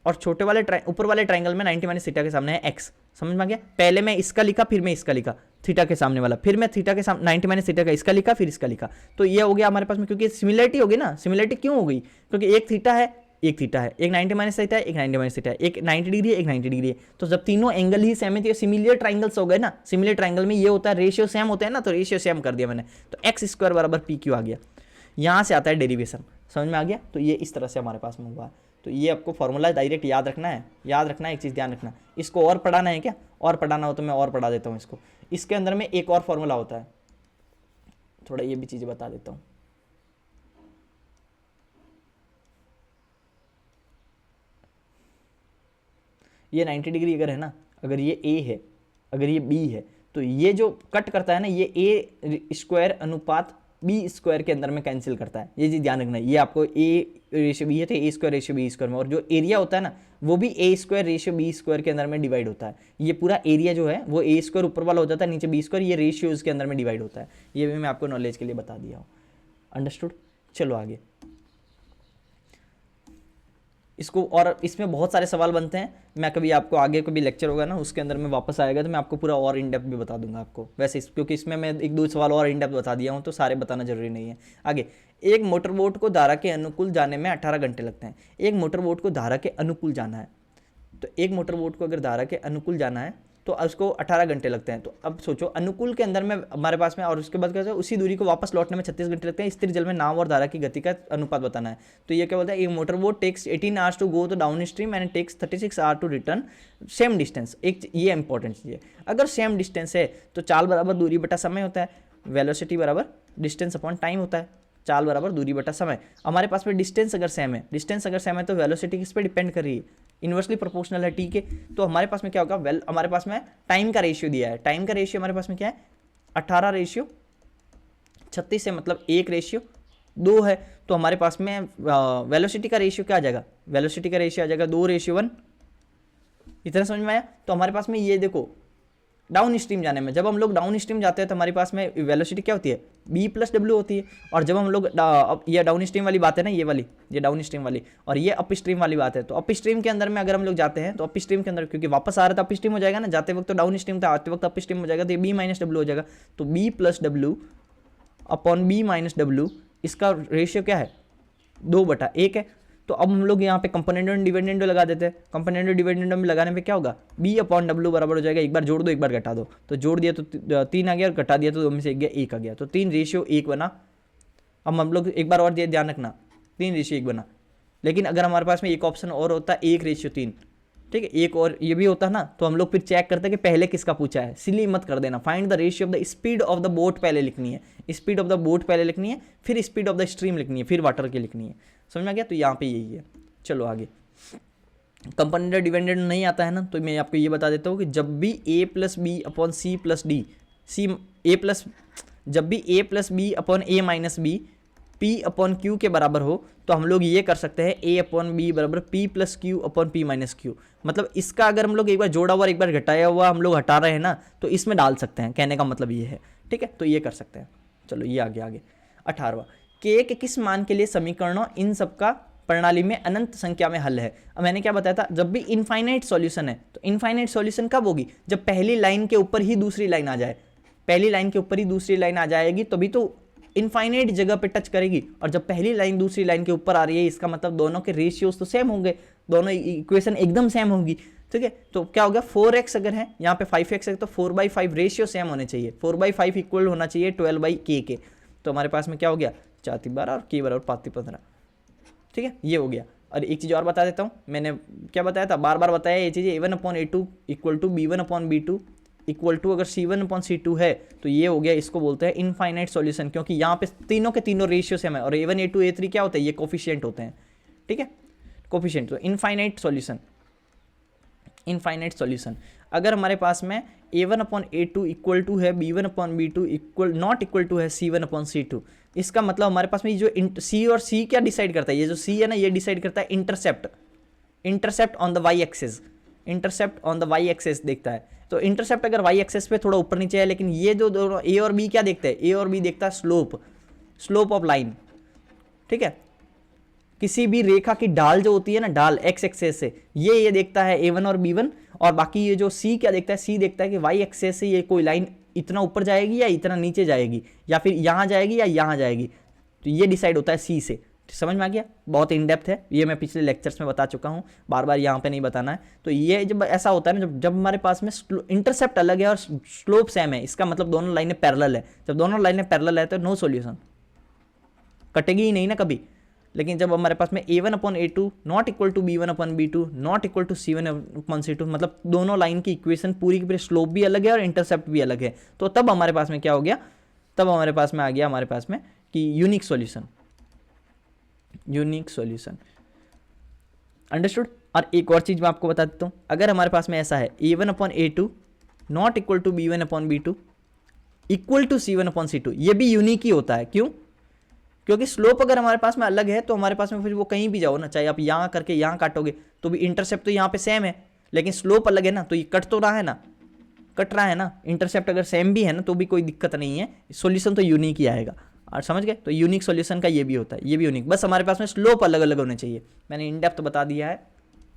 और छोटे वाले ऊपर वाले ट्राइंगल में 90 माइनस थीटा के सामने है x। समझ में आ गया। पहले मैं इसका लिखा, फिर मैं इसका लिखा, थीटा के सामने वाला, फिर मैं थीटा के सामने 90 माइनस थीटा का इसका लिखा, फिर इसका लिखा, तो ये हो गया हमारे पास में। क्योंकि सिमिलरिटी होगी ना, सिमिलरिटी क्यों हो गई, क्योंकि एक थीटा है, एक 90 माइनस थीटा है, एक 90 माइनस थीटा है, एक 90 डिग्री है, एक 90 डिग्री है, तो जब तीनों एंगल ही सेम है तो ये सिमिलर ट्राइंगल्स हो गए ना। सिमिलर ट्राइंगल में ये होता है रेशियो सेम होते हैं ना, तो रेशियो सेम कर दिया मैंने, तो एक्स स्क्वायर बराबर पी क्यू आ गया। यहाँ से आता है डेरिवेशन, समझ में आ गया। तो ये इस तरह से हमारे पास में हुआ है। तो ये आपको फॉर्मूला डायरेक्ट याद रखना है, एक चीज़ ध्यान रखना, इसको और पढ़ाना है क्या, और पढ़ाना हो तो मैं और पढ़ा देता हूँ इसको। इसके अंदर में एक और फॉर्मूला होता है, थोड़ा ये भी चीज़ें बता देता हूँ। ये 90 डिग्री अगर है ना, अगर ये ए है, अगर ये बी है, तो ये जो कट करता है ना, ये ए स्क्वायर अनुपात बी स्क्वायर के अंदर में कैंसिल करता है। ये चीज़ ध्यान रखना है, ये आपको ए रेशियो बी है तो a square ratio B square में, और जो एरिया होता है ना वो भी ए स्क्वायर रेशियो बी स्क्वायर के अंदर में डिवाइड होता है। ये पूरा एरिया जो है वो ए स्क्वायर ऊपर वाला हो जाता है, नीचे बी स्क्वायर, ये रेशियोज के अंदर में डिवाइड होता है। ये भी मैं आपको नॉलेज के लिए बता दिया हूँ। अंडरस्टूड। चलो आगे इसको, और इसमें बहुत सारे सवाल बनते हैं। मैं कभी आपको आगे कभी लेक्चर होगा ना उसके अंदर में वापस आएगा तो मैं आपको पूरा और इन डेप्थ भी बता दूंगा आपको, वैसे क्योंकि इसमें मैं एक दो सवाल और इन डेप्थ बता दिया हूँ तो सारे बताना जरूरी नहीं है। आगे, एक मोटर बोट को धारा के अनुकूल जाने में 18 घंटे लगते हैं। एक मोटर बोट को धारा के अनुकूल जाना है, तो एक मोटर बोट को अगर धारा के अनुकूल जाना है तो उसको 18 घंटे लगते हैं। तो अब सोचो अनुकूल के अंदर में हमारे पास में, और उसके बाद क्या होता है, उसी दूरी को वापस लौटने में 36 घंटे लगते हैं। स्थिर जल में नाव और धारा की गति का अनुपात बताना है। तो ये क्या बोलता है, एक motor boat takes 18 hours to go to downstream and takes 36 hour to return same distance. एक ये इंपॉर्टेंट चीज़ है, अगर सेम डिस्टेंस है तो चाल बराबर दूरी बटा समय होता है, वेलोसिटी बराबर डिस्टेंस अपॉन टाइम होता है। चाल बराबर दूरी बटा समय, हमारे पास में डिस्टेंस अगर सेम है, तो वेलोसिटी किस पे डिपेंड कर रही है, इन्वर्सली प्रोपोर्शनल है, ठीक है। तो हमारे पास में क्या होगा, हमारे पास में टाइम का रेशियो दिया है, टाइम का रेशियो हमारे पास में क्या है 18 रेशियो 36 है, मतलब 1:2 है। तो हमारे पास में वेलोसिटी का रेशियो क्या आ जाएगा, वेलोसिटी का रेशियो आ जाएगा 2:1। इतना समझ में आया। तो हमारे पास में ये देखो डाउन स्ट्रीम जाने में, जब हम लोग डाउन स्ट्रीम जाते हैं तो हमारे पास में वेलोसिटी क्या होती है, B+W होती है। और जब हम लोग ये डाउन स्ट्रीम वाली बात है ना, ये डाउन स्ट्रीम वाली, और ये अप स्ट्रीम वाली बात है। तो अप स्ट्रीम के अंदर में अगर हम लोग जाते हैं तो अप स्ट्रीम के अंदर, क्योंकि वापस आ रहा था अप स्ट्रीम हो जाएगा ना, जाते वक्त तो डाउन स्ट्रीम था, आते वक्त अप स्ट्रीम हो जाएगा, तो ये B-W हो जाएगा। तो B+W अपॉन B-W, इसका रेशियो क्या है 2/1 है। तो अब हम लोग यहाँ पे कंपोनेंट और डिविडेंड लगा देते हैं। कंपोनेंट और डिविडेंड में लगाने पे क्या होगा, B/W बराबर हो जाएगा, एक बार जोड़ दो एक बार घटा दो। तो जोड़ दिया तो 3 आ गया, और घटा दिया तो 2 में से 1 आ गया। तो 3:1 बना। अब हम लोग एक बार और ध्यान रखना, 3:1 बना। लेकिन अगर हमारे पास में एक ऑप्शन और होता 1:3, ठीक है, एक और ये भी होता ना, तो हम लोग फिर चेक करते कि पहले किसका पूछा है, सिली मत कर देना। Find the ratio of the speed of the boat पहले लिखनी है, स्पीड ऑफ द बोट पहले लिखनी है, फिर स्पीड ऑफ द स्ट्रीम लिखनी है, फिर वाटर की लिखनी है। समझ में आ गया। तो यहाँ पे यही है। चलो आगे, कंपोनेंट डिपेंडेंट नहीं आता है ना, तो मैं आपको ये बता देता हूँ कि जब भी A+B/C+D, जब भी A+B/A-B P/Q के बराबर हो, तो हम लोग ये कर सकते हैं A/B बराबर P+Q/P-Q। मतलब इसका अगर हम लोग एक बार जोड़ा हुआ एक बार घटाया हुआ हम लोग हटा रहे हैं ना, तो इसमें डाल सकते हैं, कहने का मतलब ये है, ठीक है। तो ये कर सकते हैं। चलो ये आगे 18वां, के किस मान के लिए समीकरणों इन सबका प्रणाली में अनंत संख्या में हल है। अब मैंने क्या बताया था, जब भी इनफाइनाइट सॉल्यूशन है, तो इनफाइनाइट सॉल्यूशन कब होगी, जब पहली लाइन के ऊपर ही दूसरी लाइन आ जाए। पहली लाइन के ऊपर ही दूसरी लाइन आ जाएगी तभी तो इनफाइनाइट जगह पे टच करेगी। और जब पहली लाइन दूसरी लाइन के ऊपर आ रही है, इसका मतलब दोनों के रेशियोज तो सेम होंगे, दोनों इक्वेशन एकदम सेम होगी, ठीक है। तो क्या होगा, 4x अगर है यहाँ पे 5x है, तो 4/5 रेशियो सेम होने चाहिए, 4/5 इक्वल होना चाहिए 12/k के। तो हमारे पास में क्या हो गया, 4×12 और k बराबर 5×15, ठीक है, ये हो गया। और एक चीज़ और बता देता हूँ, मैंने क्या बताया था, बार बार बताया ये चीज़, A1/A2 equal to B1/B2 equal to, अगर C1/C2 है तो ये हो गया, इसको बोलते हैं इनफाइनाइट सॉल्यूशन, क्योंकि यहाँ पे तीनों के तीनों रेशियो सेम है। और A1, A2, A3 क्या होता है, ये कोफिशिएंट होते हैं, ठीक है, कोफिशिएंट। तो इनफाइनाइट सॉल्यूशन अगर हमारे पास में A1/A2 इक्वल टू है B1/B2 नॉट इक्वल टू है C1/C2, इसका मतलब हमारे पास में जो C और C क्या डिसाइड करता है, ये जो C है ना, ये डिसाइड करता है intercept on the y axis, intercept on the y axis देखता है। तो इंटरसेप्ट अगर वाई एक्सिस पे थोड़ा ऊपर नीचे है, लेकिन ये जो दोनों A और B क्या देखते हैं, A और B देखता है स्लोप ऑफ लाइन, ठीक है। किसी भी रेखा की ढाल जो होती है ना, ढाल एक्स एक्सेस से, ये देखता है A1 और B1। और बाकी ये जो C क्या देखता है, C देखता है कि वाई एक्सेस से ये कोई लाइन इतना ऊपर जाएगी या इतना नीचे जाएगी, या फिर यहाँ जाएगी या यहाँ जाएगी। तो ये डिसाइड होता है C से। समझ में आ गया, बहुत इन डेप्थ है ये, मैं पिछले लेक्चर्स में बता चुका हूँ, बार बार यहाँ पे नहीं बताना है। तो ये जब ऐसा होता है ना, जब हमारे पास में इंटरसेप्ट अलग है और स्लोप सेम है, इसका मतलब दोनों लाइनें पैरेलल है। जब दोनों लाइनें पैरेलल है तो नो सॉल्यूशन, कटेगी ही नहीं ना कभी। लेकिन जब हमारे पास में a1/a2 not equal to b1/b2 not equal to c1/c2, मतलब दोनों लाइन की इक्वेशन पूरी की पूरी स्लोप भी अलग है और इंटरसेप्ट भी अलग है, तो तब हमारे पास में क्या हो गया, तब हमारे पास में आ गया हमारे पास में कि unique solution, unique solution. Understood. और एक और चीज मैं आपको बता देता हूँ, अगर हमारे पास में ऐसा है a1/a2 not equal to b1/b2 equal to c1/c2, ये भी यूनिक ही होता है। क्यों? क्योंकि स्लोप अगर हमारे पास में अलग है तो हमारे पास में फिर वो कहीं भी जाओ ना, चाहे आप यहाँ करके यहाँ काटोगे तो भी इंटरसेप्ट तो यहाँ पे सेम है, लेकिन स्लोप अलग है ना, तो ये कट तो रहा है ना, कट रहा है ना। इंटरसेप्ट अगर सेम भी है ना तो भी कोई दिक्कत नहीं है, सॉल्यूशन तो यूनिक ही आएगा। और समझ गए? तो यूनिक सॉल्यूशन का ये भी होता है, ये भी यूनिक, बस हमारे पास में स्लोप अलग अलग होने चाहिए। मैंने इन डेप्थ बता दिया है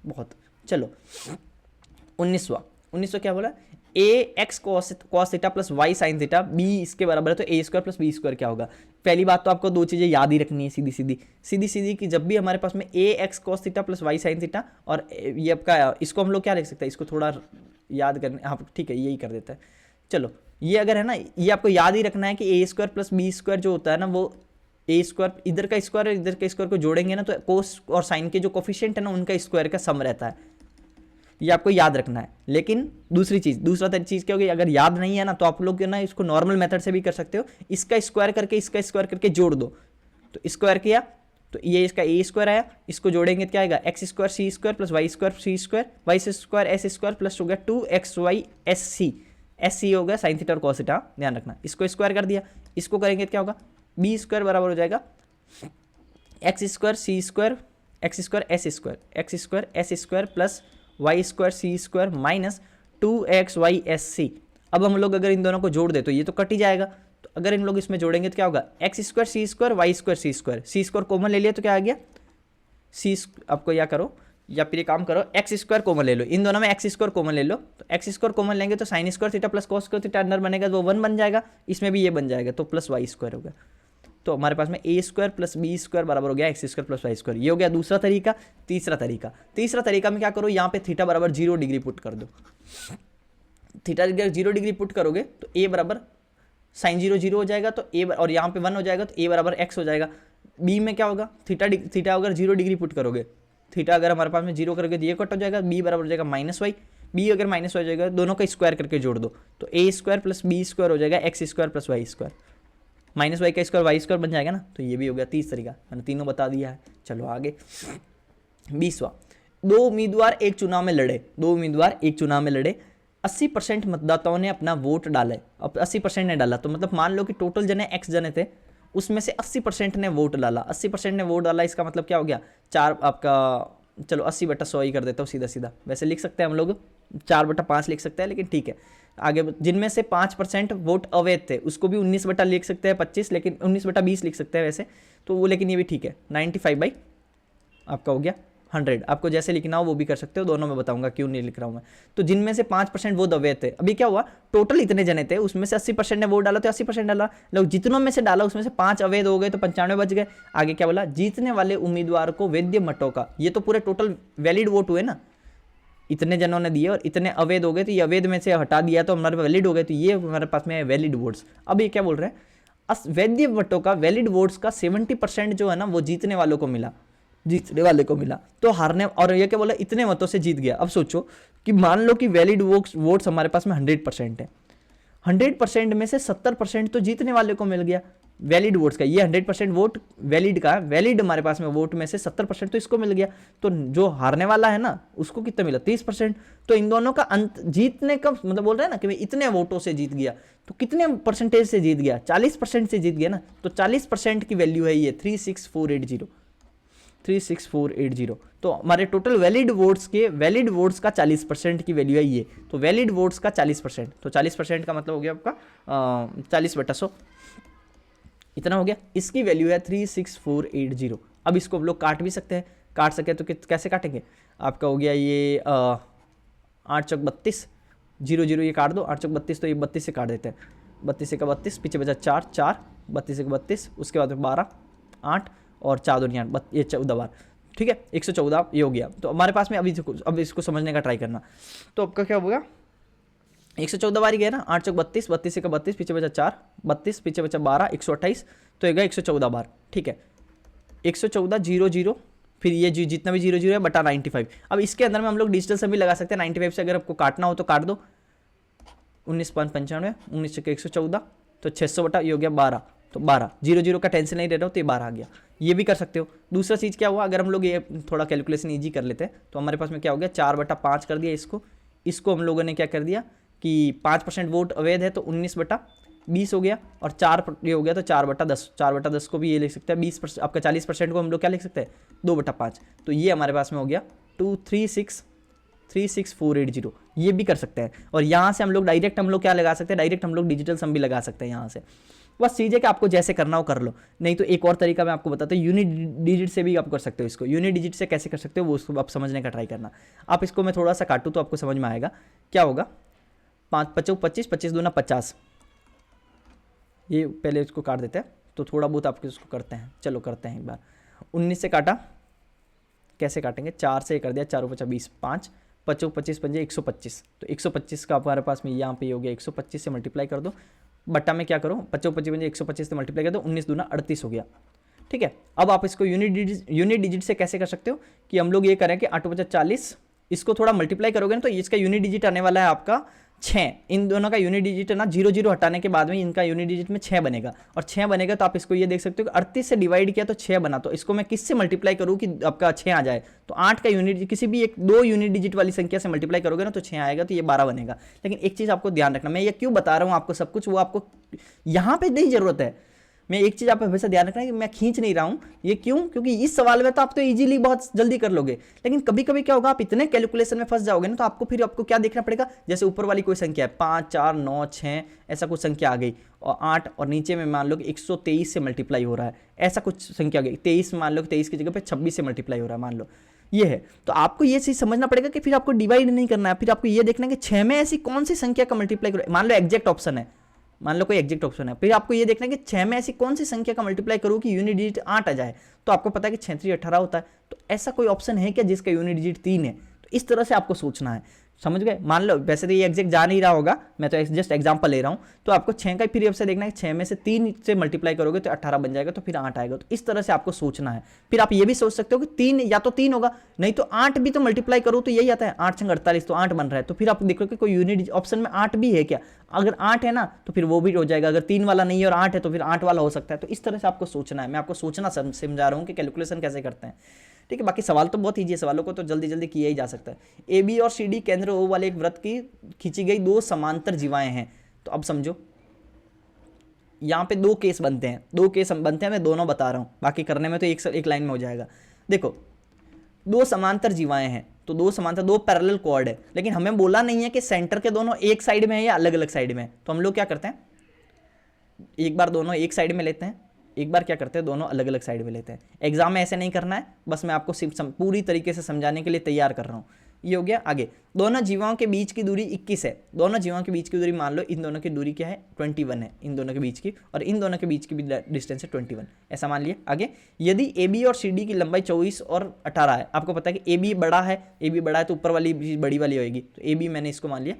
बहुत। चलो 19वां क्या बोला, a x cos theta plus y sine theta b इसके बराबर है, तो a square plus b square क्या होगा। पहली बात तो आपको दो चीज़ें याद ही रखनी है सीधी कि जब भी हमारे पास में a x cos theta plus y sine theta, और ये आपका इसको हम लोग क्या लिख सकते हैं, इसको थोड़ा याद करने, हाँ ठीक है यही कर देता है। चलो ये अगर है ना, ये आपको याद ही रखना है कि ए स्क्वायर प्लस बी स्क्वायर जो होता है ना, वो ए स्क्वायर इधर का स्क्वायर और इधर के स्क्वायर को जोड़ेंगे ना, तो कोस और साइन के जो कोफिशिएंट है ना उनका स्क्वायर का सम रहता है, ये आपको याद रखना है। लेकिन दूसरा चीज़ क्या होगी, अगर याद नहीं है ना तो आप लोग ना इसको नॉर्मल मेथड से भी कर सकते हो, इसका स्क्वायर करके इसका स्क्वायर करके जोड़ दो, तो स्क्वायर किया तो ये इसका ए स्क्वायर आया, इसको जोड़ेंगे तो क्या आएगा, x square c square plus y square c square, y square s square plus हो गया 2xy एस सी हो गया साइन थीटा और कॉस थीटा, ध्यान रखना। इसको स्क्वायर कर दिया, इसको करेंगे तो क्या होगा, बी स्क्वायर बराबर हो जाएगा x square c square x square s square plus y square c square minus 2xy s c. अब हम लोग अगर इन दोनों को जोड़ दे तो ये तो कट ही जाएगा, तो अगर इन लोग इसमें जोड़ेंगे तो क्या होगा, x square c square y square c square common ले लिया तो क्या आ गया सी, आपको या करो या फिर ये काम करो, एक्स स्क्वायर कॉमन ले लो, इन दोनों में एक्स स्क्वायर कॉमन ले लो, तो एक्स स्क्वायर कॉमन लेंगे तो sign square theta plus cos square theta अंदर बनेगा तो 1 बन जाएगा, इसमें भी ये बन जाएगा तो प्लस वाई स्क्वायर होगा। तो हमारे पास में a square plus b square बराबर हो गया x square plus y square, ये हो गया दूसरा तरीका। तीसरा तरीका में क्या करो, यहाँ पे थीटा बराबर 0 डिग्री पुट कर दो। थीटा 0 डिग्री पुट करोगे तो ए बराबर साइन 0 हो जाएगा, तो ए और यहाँ पे 1 हो जाएगा तो ए बराबर एक्स हो जाएगा। बी में क्या होगा, थीटा अगर 0 डिग्री पुट करोगे, थीटा अगर हमारे पास में 0 करोगे तो ये कट हो जाएगा, बी बराबर हो जाएगा माइनस वाई, बी अगर माइनस हो जाएगा दोनों का स्क्वायर करके जोड़ दो, तो a square plus b square हो जाएगा x square plus y square, minus y का स्क्वायर वाई स्क्वायर बन जाएगा ना। तो ये भी हो गया तीसरा तरीका, मैंने तीनों बता दिया है। चलो आगे 20वां, दो उम्मीदवार एक चुनाव में लड़े 80% मतदाताओं ने अपना वोट डाले। अब 80% ने डाला तो मतलब मान लो कि टोटल जने एक्स जने थे, उसमें से 80% ने वोट डाला। 80% ने वोट डाला, इसका मतलब क्या हो गया, 4 आपका, चलो 80/100 ही कर देता हूँ सीधा, वैसे लिख सकते हैं हम लोग 4/5 लिख सकते हैं, लेकिन ठीक है आगे। जिनमें से 5% वोट अवैध थे उसको भी 19 लिख सकते हैं 25, लेकिन 19/20 लिख सकते हैं वैसे तो वो, लेकिन ये भी ठीक है। 95 आपका हो गया 100, आपको जैसे लिखना हो वो भी कर सकते हो, दोनों में बताऊंगा क्यों नहीं लिख रहा हूँ मैं। तो जिनमें से 5% वोट अवैध थे, अभी क्या हुआ, टोटल इतने जने थे उसमें से 80% ने वोट डाला तो 80% डाला, लोग जितनों में से डाला उसमें से 5 अवैध हो गए तो 95 बच गए। आगे क्या बोला, जीतने वाले उम्मीदवार को वैध मतों का, ये तो पूरे टोटल वैलिड वोट हुए ना, इतने जनों ने दिए और इतने अवैध हो गए, तो ये अवैध में से हटा दिया तो हमारे वैलिड हो गए, तो ये हमारे पास में है वैलिड वोट्स। अब ये क्या बोल रहे हैं, वैध वोटों का, वैलिड वोट्स का 70% जो है ना वो जीतने वाले को मिला, तो हारने, और ये क्या बोला, इतने मतों से जीत गया। अब सोचो कि मान लो कि वैलिड वोट्स हमारे पास में 100% है, 100% में से 70% तो जीतने वाले को मिल गया वैलिड वोट्स का, ये 100% वोट वैलिड का, वैलिड हमारे पास में वोट में से 70% तो इसको मिल गया, तो जो हारने वाला है ना उसको कितना मिला, 30%। तो इन दोनों का अंत जीतने का मतलब बोल रहे हैं ना कि मैं इतने वोटों से जीत गया, तो कितने परसेंटेज से जीत गया, 40% से जीत गया ना, तो 40% की वैल्यू है ये 36480। तो हमारे टोटल वैलिड वोट्स का 40% की वैल्यू है ये, तो वैलिड वोट्स का 40%, तो 40% का मतलब हो गया आपका 40/100, इतना हो गया। इसकी वैल्यू है 36480। अब इसको हम लोग काट भी सकते हैं, काट सके तो कैसे काटेंगे, आपका हो गया ये 8 चौक 32, 0 ये काट दो, 8 चौक 32, तो ये 32 से काट देते हैं, 32 का 32, पीछे बचा 4, 32 का 32, उसके बाद में 12, 8 और 4 दूनी 8, ये 14 बार, ठीक है 114 ये हो गया। तो हमारे पास में अब इसको समझने का ट्राई करना, तो आपका क्या होगा, 114 बार ही गया ना, 8 चौक 32, 32 का 32, पीछे बचा 4, 32 पीछे बचा 12, 128, तो ये गया 114 बार, ठीक है। 114 0 0, फिर ये जितना भी 0 0 है बटा 95। अब इसके अंदर में हम लोग डिजिटल सम भी लगा सकते हैं। 95 से अगर आपको काटना हो तो काट दो, 19.95, 19 के 114 तो 600 बटा ये हो गया 12, तो 12, 0 0 का टेंशन नहीं ले रहा हो तो ये 12 आ गया। ये भी कर सकते हो। दूसरा चीज़ क्या हुआ, अगर हम लोग ये थोड़ा कैलकुलेशन ईजी कर लेते हैं तो हमारे पास में क्या हो गया, 4 बटा 5 कर दिया इसको हम लोगों ने क्या कर दिया कि 5% वोट अवैध है तो 19 बटा 20 हो गया, और 4 ये हो गया तो 4 बटा 10, 4 बटा 10 को भी ये लिख सकते हैं 20%, आपका 40% को हम लोग क्या लिख सकते हैं 2 बटा 5, तो ये हमारे पास में हो गया 236,480, ये भी कर सकते हैं। और यहाँ से हम लोग डायरेक्ट हम लोग क्या लगा सकते हैं, डायरेक्ट हम लोग डिजिटल सम भी लगा सकते हैं यहाँ से। बस चीज़ है कि आपको जैसे करना हो कर लो, नहीं तो एक और तरीका मैं आपको बताता हूँ, यूनिट डिजिट से भी आप कर सकते हो इसको। यूनिट डिजिट से कैसे कर सकते हो वो उसको आप समझने का ट्राई करना। आप इसको मैं थोड़ा सा काटूँ तो आपको समझ में आएगा क्या होगा। 5 5 25, 25 दूना 50, ये पहले इसको काट देते हैं तो थोड़ा बहुत आपको इसको करते हैं, चलो करते हैं एक बार। 19 से काटा, कैसे काटेंगे, 4 से कर दिया, 4 5 20, 5 5 25 पंजे 125, तो 125 का हमारे पास में यहाँ पे हो गया 125 से मल्टीप्लाई कर दो, बट्टा में क्या करो 25 25 पंजे 125 से मल्टीप्लाई कर दो, 19 दूना 38 हो गया। ठीक है, अब आप इसको यूनिट डिजिट से कैसे कर सकते हो कि हम लोग ये करें कि 8 5 40, इसको थोड़ा मल्टीप्लाई करोगे ना तो इसका यूनिट डिजिट आने वाला है आपका 6। इन दोनों का यूनिट डिजिट है ना 0 0 हटाने के बाद में इनका यूनिट डिजिट में 6 बनेगा, और 6 बनेगा तो आप इसको ये देख सकते हो कि 38 से डिवाइड किया तो 6 बना, तो इसको मैं किससे मल्टीप्लाई करूँ कि आपका 6 आ जाए, तो 8 का यूनिट किसी भी एक 2 यूनिट डिजिट वाली संख्या से मल्टीप्लाई करोगे ना तो 6 आएगा, तो ये 12 बनेगा। लेकिन एक चीज़ आपको ध्यान रखना, मैं ये क्यों बता रहा हूँ आपको सब कुछ, वो आपको यहाँ पे नहीं जरूरत है। मैं एक चीज़ आप हमेशा ध्यान रखना है कि मैं खींच नहीं रहा हूँ ये, क्यों, क्योंकि इस सवाल में तो आप तो इजीली बहुत जल्दी कर लोगे, लेकिन कभी कभी क्या होगा आप इतने कैलकुलेशन में फंस जाओगे ना तो आपको क्या देखना पड़ेगा, जैसे ऊपर वाली कोई संख्या है 5 4 9 6 ऐसा कुछ संख्या आ गई और 8, और नीचे में मान लो कि 123 से मल्टीप्लाई हो रहा है, ऐसा कुछ संख्या आ गई 23, मान लो कि 23 की जगह पे 26 से मल्टीप्लाई हो रहा है मान लो ये है, तो आपको ये चीज समझना पड़ेगा कि फिर आपको डिवाइड नहीं करना है, फिर आपको ये देखना है कि 6 में ऐसी कौन सी संख्या का मल्टीप्लाई करो, मान लो एग्जैक्ट ऑप्शन है, मान लो कोई एग्जैक्ट ऑप्शन है, फिर आपको ये देखना है कि 6 में ऐसी कौन सी संख्या का मल्टीप्लाई करूँ कि यूनिट डिजिट 8 आ जाए, तो आपको पता है कि 6 3 18 होता है, तो ऐसा कोई ऑप्शन है क्या जिसका यूनिट डिजिट 3 है, तो इस तरह से आपको सोचना है, समझ गए। मान लो वैसे तो ये एग्जैक्ट जा नहीं रहा होगा, मैं तो जस्ट एग्जांपल ले रहा हूँ, तो आपको 6 का फिर से देखना है 6 में से 3 से मल्टीप्लाई करोगे तो 18 बन जाएगा, तो फिर 8 आएगा, तो इस तरह से आपको सोचना है। फिर आप ये भी सोच सकते हो कि 3 या तो 3 होगा, नहीं तो 8 भी तो मल्टीप्लाई करो तो यही आता है, 8 6 48 तो 8 बन रहा है, तो फिर आप देखो कि कोई यूनिट ऑप्शन में 8 भी है क्या, अगर 8 है ना तो फिर वो भी हो जाएगा, अगर 3 वाला नहीं है और 8 है तो फिर 8 वाला हो सकता है, तो इस तरह से आपको सोचना है। मैं आपको सोचना समझा रहा हूँ कि कैलकुलेशन कैसे करते हैं, ठीक है। बाकी सवाल तो बहुत ईजी है, सवालों को तो जल्दी जल्दी किया ही जा सकता है। ए बी और सी डी केंद्र ओ वाले एक वृत्त की खींची गई 2 समांतर जीवाएं हैं, तो अब समझो यहाँ पे 2 केस बनते हैं, 2 केस बनते हैं, मैं दोनों बता रहा हूँ, बाकी करने में तो एक लाइन में हो जाएगा। देखो 2 समांतर जीवाएं हैं, तो 2 समांतर 2 पैरेलल कॉर्ड है, लेकिन हमें बोला नहीं है कि सेंटर के दोनों एक साइड में है या अलग अलग साइड में है, तो हम लोग क्या करते हैं एक बार दोनों एक साइड में लेते हैं, एक बार क्या करते हैं दोनों अलग अलग साइड में लेते हैं। एग्जाम में ऐसे नहीं करना है, बस मैं आपको पूरी तरीके से समझाने के लिए तैयार कर रहा हूँ। ये हो गया। आगे दोनों जीवाओं के बीच की दूरी 21 है, दोनों जीवाओं के बीच की दूरी मान लो इन दोनों की दूरी क्या है 21 है, इन दोनों के बीच की, और इन दोनों के बीच की भी डिस्टेंस है 21, ऐसा मान लिया। आगे यदि ए बी और सी डी की लंबाई 24 और 18 है, आपको पता है कि ए बी बड़ा है, ए बी बड़ा है तो ऊपर वाली बड़ी वाली होगी, तो ए बी मैंने इसको मान लिया,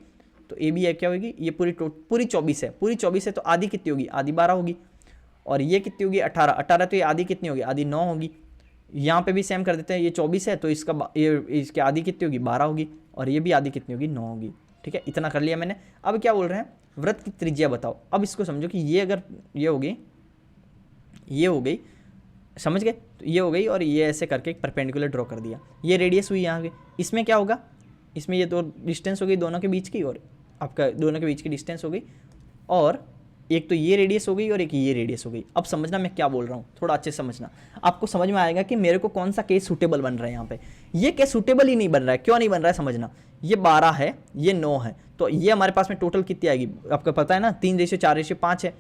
तो ए बी क्या होगी, ये पूरी 24 है, पूरी 24 है तो आधी कितनी होगी, आधी 12 होगी, और ये कितनी होगी 18, 18 तो ये आधी कितनी होगी, आधी 9 होगी। यहाँ पे भी सेम कर देते हैं, ये 24 है तो इसकी आधी कितनी होगी 12 होगी, और ये भी आधी कितनी होगी 9 होगी, ठीक है। इतना कर लिया मैंने। अब क्या बोल रहे हैं, वृत्त की त्रिज्या बताओ। अब इसको समझो कि ये अगर ये हो गई, समझ गए, तो ये हो गई, और ये ऐसे करके एक परपेंडिकुलर ड्रॉ कर दिया, ये रेडियस हुई यहाँ की। इसमें क्या होगा, इसमें ये 2 डिस्टेंस हो गई दोनों के बीच की, और आपका दोनों के बीच की डिस्टेंस हो गई, और एक तो ये रेडियस हो गई और एक ये रेडियस हो गई। अब समझना मैं क्या बोल रहा हूँ, थोड़ा अच्छे से समझना, आपको समझ में आएगा कि मेरे को कौन सा केस सूटेबल बन रहा है। यहाँ पे ये केस सूटेबल ही नहीं बन रहा है, क्यों नहीं बन रहा है समझना। ये 12 है, ये 9 है, तो ये हमारे पास में टोटल कितनी आएगी आपको पता है ना, 3:4:5 है।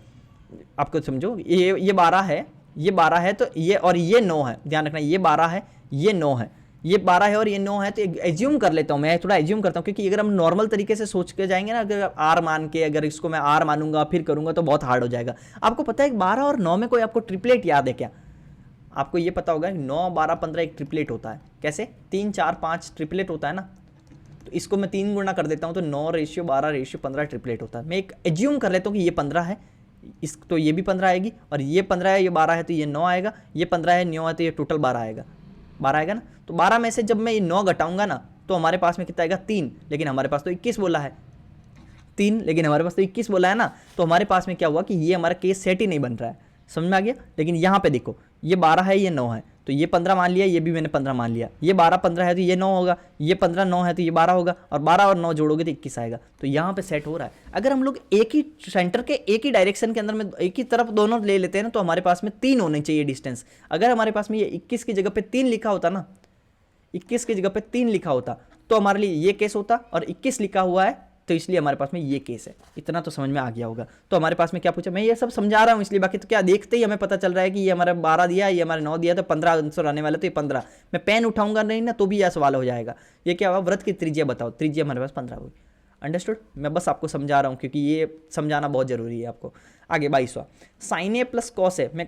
आपको समझो ये 12 है, ये 12 है, तो ये और ये 9 है, ध्यान रखना, ये 12 है, ये 9 है, ये 12 है और ये 9 है, तो एज्यूम कर लेता हूँ, मैं थोड़ा एज्यूम करता हूँ, क्योंकि अगर हम नॉर्मल तरीके से सोच के जाएंगे ना, अगर आर मान के, अगर इसको मैं आर मानूंगा फिर करूंगा तो बहुत हार्ड हो जाएगा। आपको पता है 12 और 9 में कोई आपको ट्रिपलेट याद है क्या, आपको ये पता होगा 9 12 15 एक ट्रिपलेट होता है, कैसे 3 4 5 ट्रिपलेट होता है ना, तो इसको मैं 3 गुना कर देता हूँ तो 9:12:15 ट्रिपलेट होता है। मैं एक एज्यूम कर लेता हूँ कि ये 15 है, इस तो ये भी 15 आएगी, और ये 15 है, ये 12 है तो ये 9 आएगा, ये 15 है 9 है तो ये टोटल 12 आएगा, 12 आएगा ना। तो 12 में से जब मैं ये 9 घटाऊंगा ना तो हमारे पास में कितना आएगा 3, लेकिन हमारे पास तो 21 बोला है, 3 लेकिन हमारे पास तो 21 बोला है ना। तो हमारे पास में क्या हुआ कि ये हमारा केस सेट ही नहीं बन रहा है, समझ में आ गया। लेकिन यहाँ पे देखो ये 12 है ये 9 है, तो ये 15 मान लिया, ये भी मैंने 15 मान लिया, ये 12 15 है तो ये 9 होगा, ये 15 9 है तो ये 12 होगा, और 12 और 9 जोड़ोगे तो 21 आएगा। तो यहाँ पे सेट हो रहा है। अगर हम लोग एक ही सेंटर के एक ही डायरेक्शन के अंदर में एक ही तरफ दोनों ले लेते हैं ना, तो हमारे पास में 3 होने चाहिए डिस्टेंस। अगर हमारे पास में ये 21 की जगह पे 3 लिखा होता ना, 21 की जगह पे 3 लिखा होता तो हमारे लिए ये केस होता, और 21 लिखा हुआ है तो इसलिए हमारे पास में ये केस है। इतना तो समझ में आ गया होगा। तो हमारे पास में क्या पूछा, मैं ये सब समझा रहा हूँ इसलिए, बाकी तो क्या देखते ही हमें पता चल रहा है कि ये हमारा 12 दिया, ये हमारे 9 दिया, तो 15 आंसर आने वाला, तो ये 15। मैं पेन उठाऊंगा नहीं ना तो भी यह सवाल हो जाएगा। ये क्या हुआ, व्रत की त्रिज्या बताओ, त्रिज्या हमारे पास 15 हुई। अंडरस्टूड। मैं बस आपको समझा रहा हूँ क्योंकि ये समझाना बहुत जरूरी है आपको। आगे 22वां, sign A plus cos A. मैं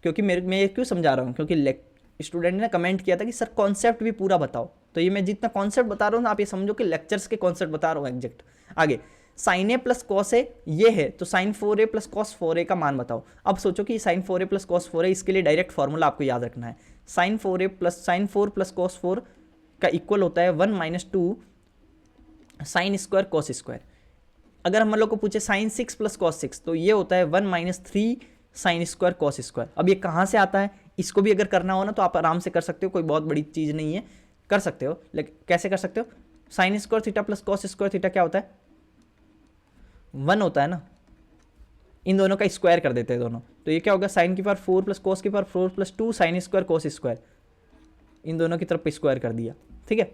क्यों समझा रहा हूँ, क्योंकि स्टूडेंट ने कमेंट किया था कि सर कॉन्सेप्ट भी पूरा बताओ। तो ये मैं जितना कॉन्सेप्ट बता रहा हूँ ना, आप ये समझो कि लेक्चर्स के कॉन्सेप्ट बता रहा हूँ एग्जैक्ट। आगे sign A plus cos A ये है, तो sign 4a plus cos 4a का मान बताओ। अब सोचो कि sign 4a plus cos 4a, इसके लिए डायरेक्ट फॉर्मूला आपको याद रखना है। साइन 4 प्लस कॉस 4 का इक्वल होता है 1 minus 2 sine square cos square. अगर हम लोग को पूछे साइन 6 प्लस कॉस 6 तो ये होता है 1 minus 3 sign square cos square. अब ये कहाँ से आता है, इसको भी अगर करना हो ना तो आप आराम से कर सकते हो, कोई बहुत बड़ी चीज़ नहीं है, कर सकते हो। लेकिन कैसे कर सकते हो, sign square theta plus cos square theta क्या होता है, 1 होता है ना। इन दोनों का स्क्वायर कर देते हैं दोनों, तो ये क्या होगा, साइन की पावर 4 प्लस कॉस की power 4 plus 2 sine square cos square. इन दोनों की तरफ पे स्क्वायर कर दिया, ठीक है,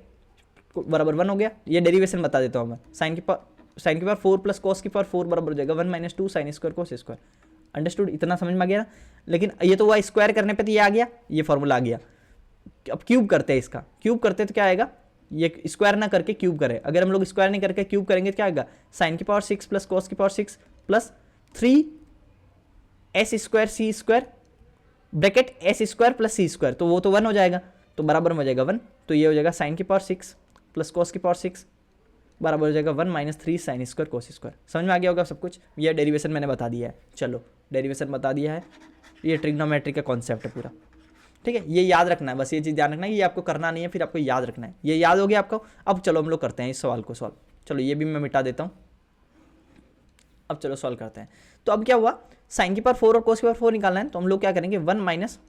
बराबर 1 हो गया। ये डेरिवेशन बता देता हूँ मैं, साइन की पावर 4 प्लस कॉस की पावर 4 बराबर हो जाएगा 1 minus 2 sine square cos square. Understood, इतना समझ में आ गया ना। लेकिन ये तो हुआ स्क्वायर करने पे तो ये आ गया, ये फॉर्मूला आ गया। अब क्यूब करते हैं, इसका क्यूब करते तो क्या आएगा, ये स्क्वायर ना करके क्यूब करें। अगर हम लोग स्क्वायर नहीं करके क्यूब करेंगे तो क्या आएगा, साइन की पावर 6 प्लस कॉस की power 6 plus 3 s square c square bracket s square plus c square, तो वो तो 1 हो जाएगा, तो बराबर में हो जाएगा 1। तो ये हो जाएगा साइन की पावर 6 प्लस कॉस की पावर 6 बराबर हो जाएगा 1 minus 3 sine square cos square. समझ में आ गया होगा सब कुछ। ये डेरिवेशन मैंने बता दिया है, चलो डेरिवेशन बता दिया है, ये ट्रिग्नोमेट्री का कॉन्सेप्ट है पूरा, ठीक है। ये याद रखना है, बस ये चीज़ ध्यान रखना है, ये आपको करना नहीं है, फिर आपको याद रखना है। ये याद हो गया आपको। अब चलो हम लोग करते हैं इस सवाल को सॉल्व। चलो ये भी मैं मिटा देता हूँ, अब चलो सॉल्व करते हैं। तो अब क्या हुआ, साइन की पावर 4 और कोस की पावर 4 निकालना है, तो हम लोग क्या करेंगे 1 माइनस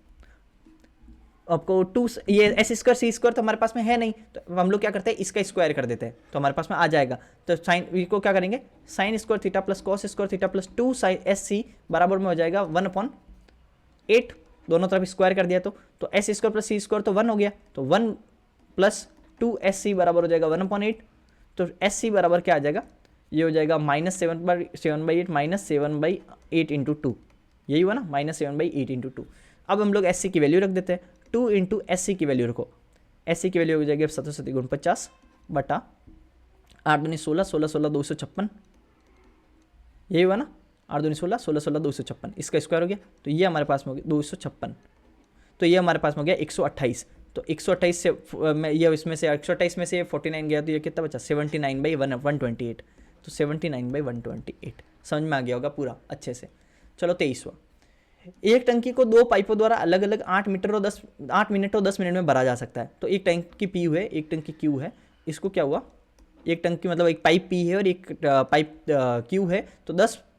आपको 2, ये एस स्क्वायर सी स्क्वायर तो हमारे पास में है नहीं, तो हम लोग क्या करते हैं इसका स्क्वायर कर देते हैं, तो हमारे पास में आ जाएगा। तो साइन को क्या करेंगे, sine square theta plus cos square theta plus 2 sine s c बराबर में हो जाएगा 1/8, दोनों तरफ स्क्वायर कर दिया तो S square plus c square तो 1 हो गया, तो 1 प्लस 2 एस सी बराबर हो जाएगा 1/8। तो एस सी बराबर क्या आ जाएगा, ये हो जाएगा -7/8 माइनस 7/8 इंटू 2, यही हुआ ना, -7/8 इंटू 2। अब हम लोग एस सी की वैल्यू रख देते हैं, 2 इंटू एस सी की वैल्यू रखो, एस सी की वैल्यू हो जाएगी 7 गुण 50 बटा 8 दूनी 16 16 16 256, यही हुआ ना, 8 दूनी 16 16 16 256, इसका स्क्वायर हो गया, तो ये हमारे पास में हो गया 256, तो ये हमारे पास में हो गया 128। तो 128 से ये इसमें से 128 में से 49 गया, तो ये कितना बचा 79/128, तो 79/128। समझ में आ गया होगा पूरा अच्छे से। चलो 23वां, एक टंकी को 2 पाइपों द्वारा अलग अलग 8 मिनट और 10 मिनट में भरा जा सकता है। तो एक टंकी पी है, एक टंकी क्यू है, इसको क्या हुआ, एक टंकी मतलब एक पाइप पी है और एक पाइप क्यू है, तो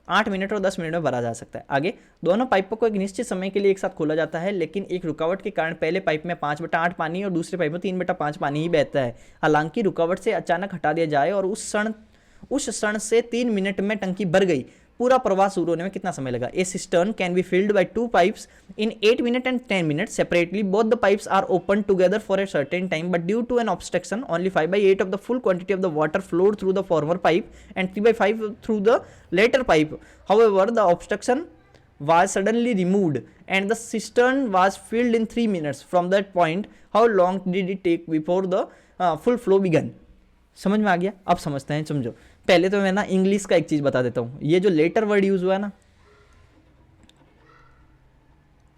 8 मिनट और 10 मिनट में भरा जा सकता है। आगे दोनों पाइपों को एक निश्चित समय के लिए एक साथ खोला जाता है, लेकिन एक रुकावट के कारण पहले पाइप में 5/8 पानी और दूसरे पाइप में 3/5 पानी ही बहता है। हालांकि रुकावट से अचानक हटा दिया जाए और उस क्षण से 3 मिनट में टंकी भर गई, पूरा प्रवाह शुरू होने में कितना समय लगा। A cistern can be filled by 2 pipes in 8 minutes and 10 minutes separately. Both the pipes are open together for a certain time, but due to an obstruction only 5/8 of the full quantity of the water flowed through the former pipe and 3/5 through the latter pipe. However the obstruction was suddenly removed and the cistern was filled in 3 minutes. From that point, how long did it take before the full flow began? समझ में आ गया। अब समझते हैं, समझो। पहले तो मैं ना इंग्लिश का एक चीज बता देता हूं, ये जो लेटर वर्ड यूज हुआ है ना,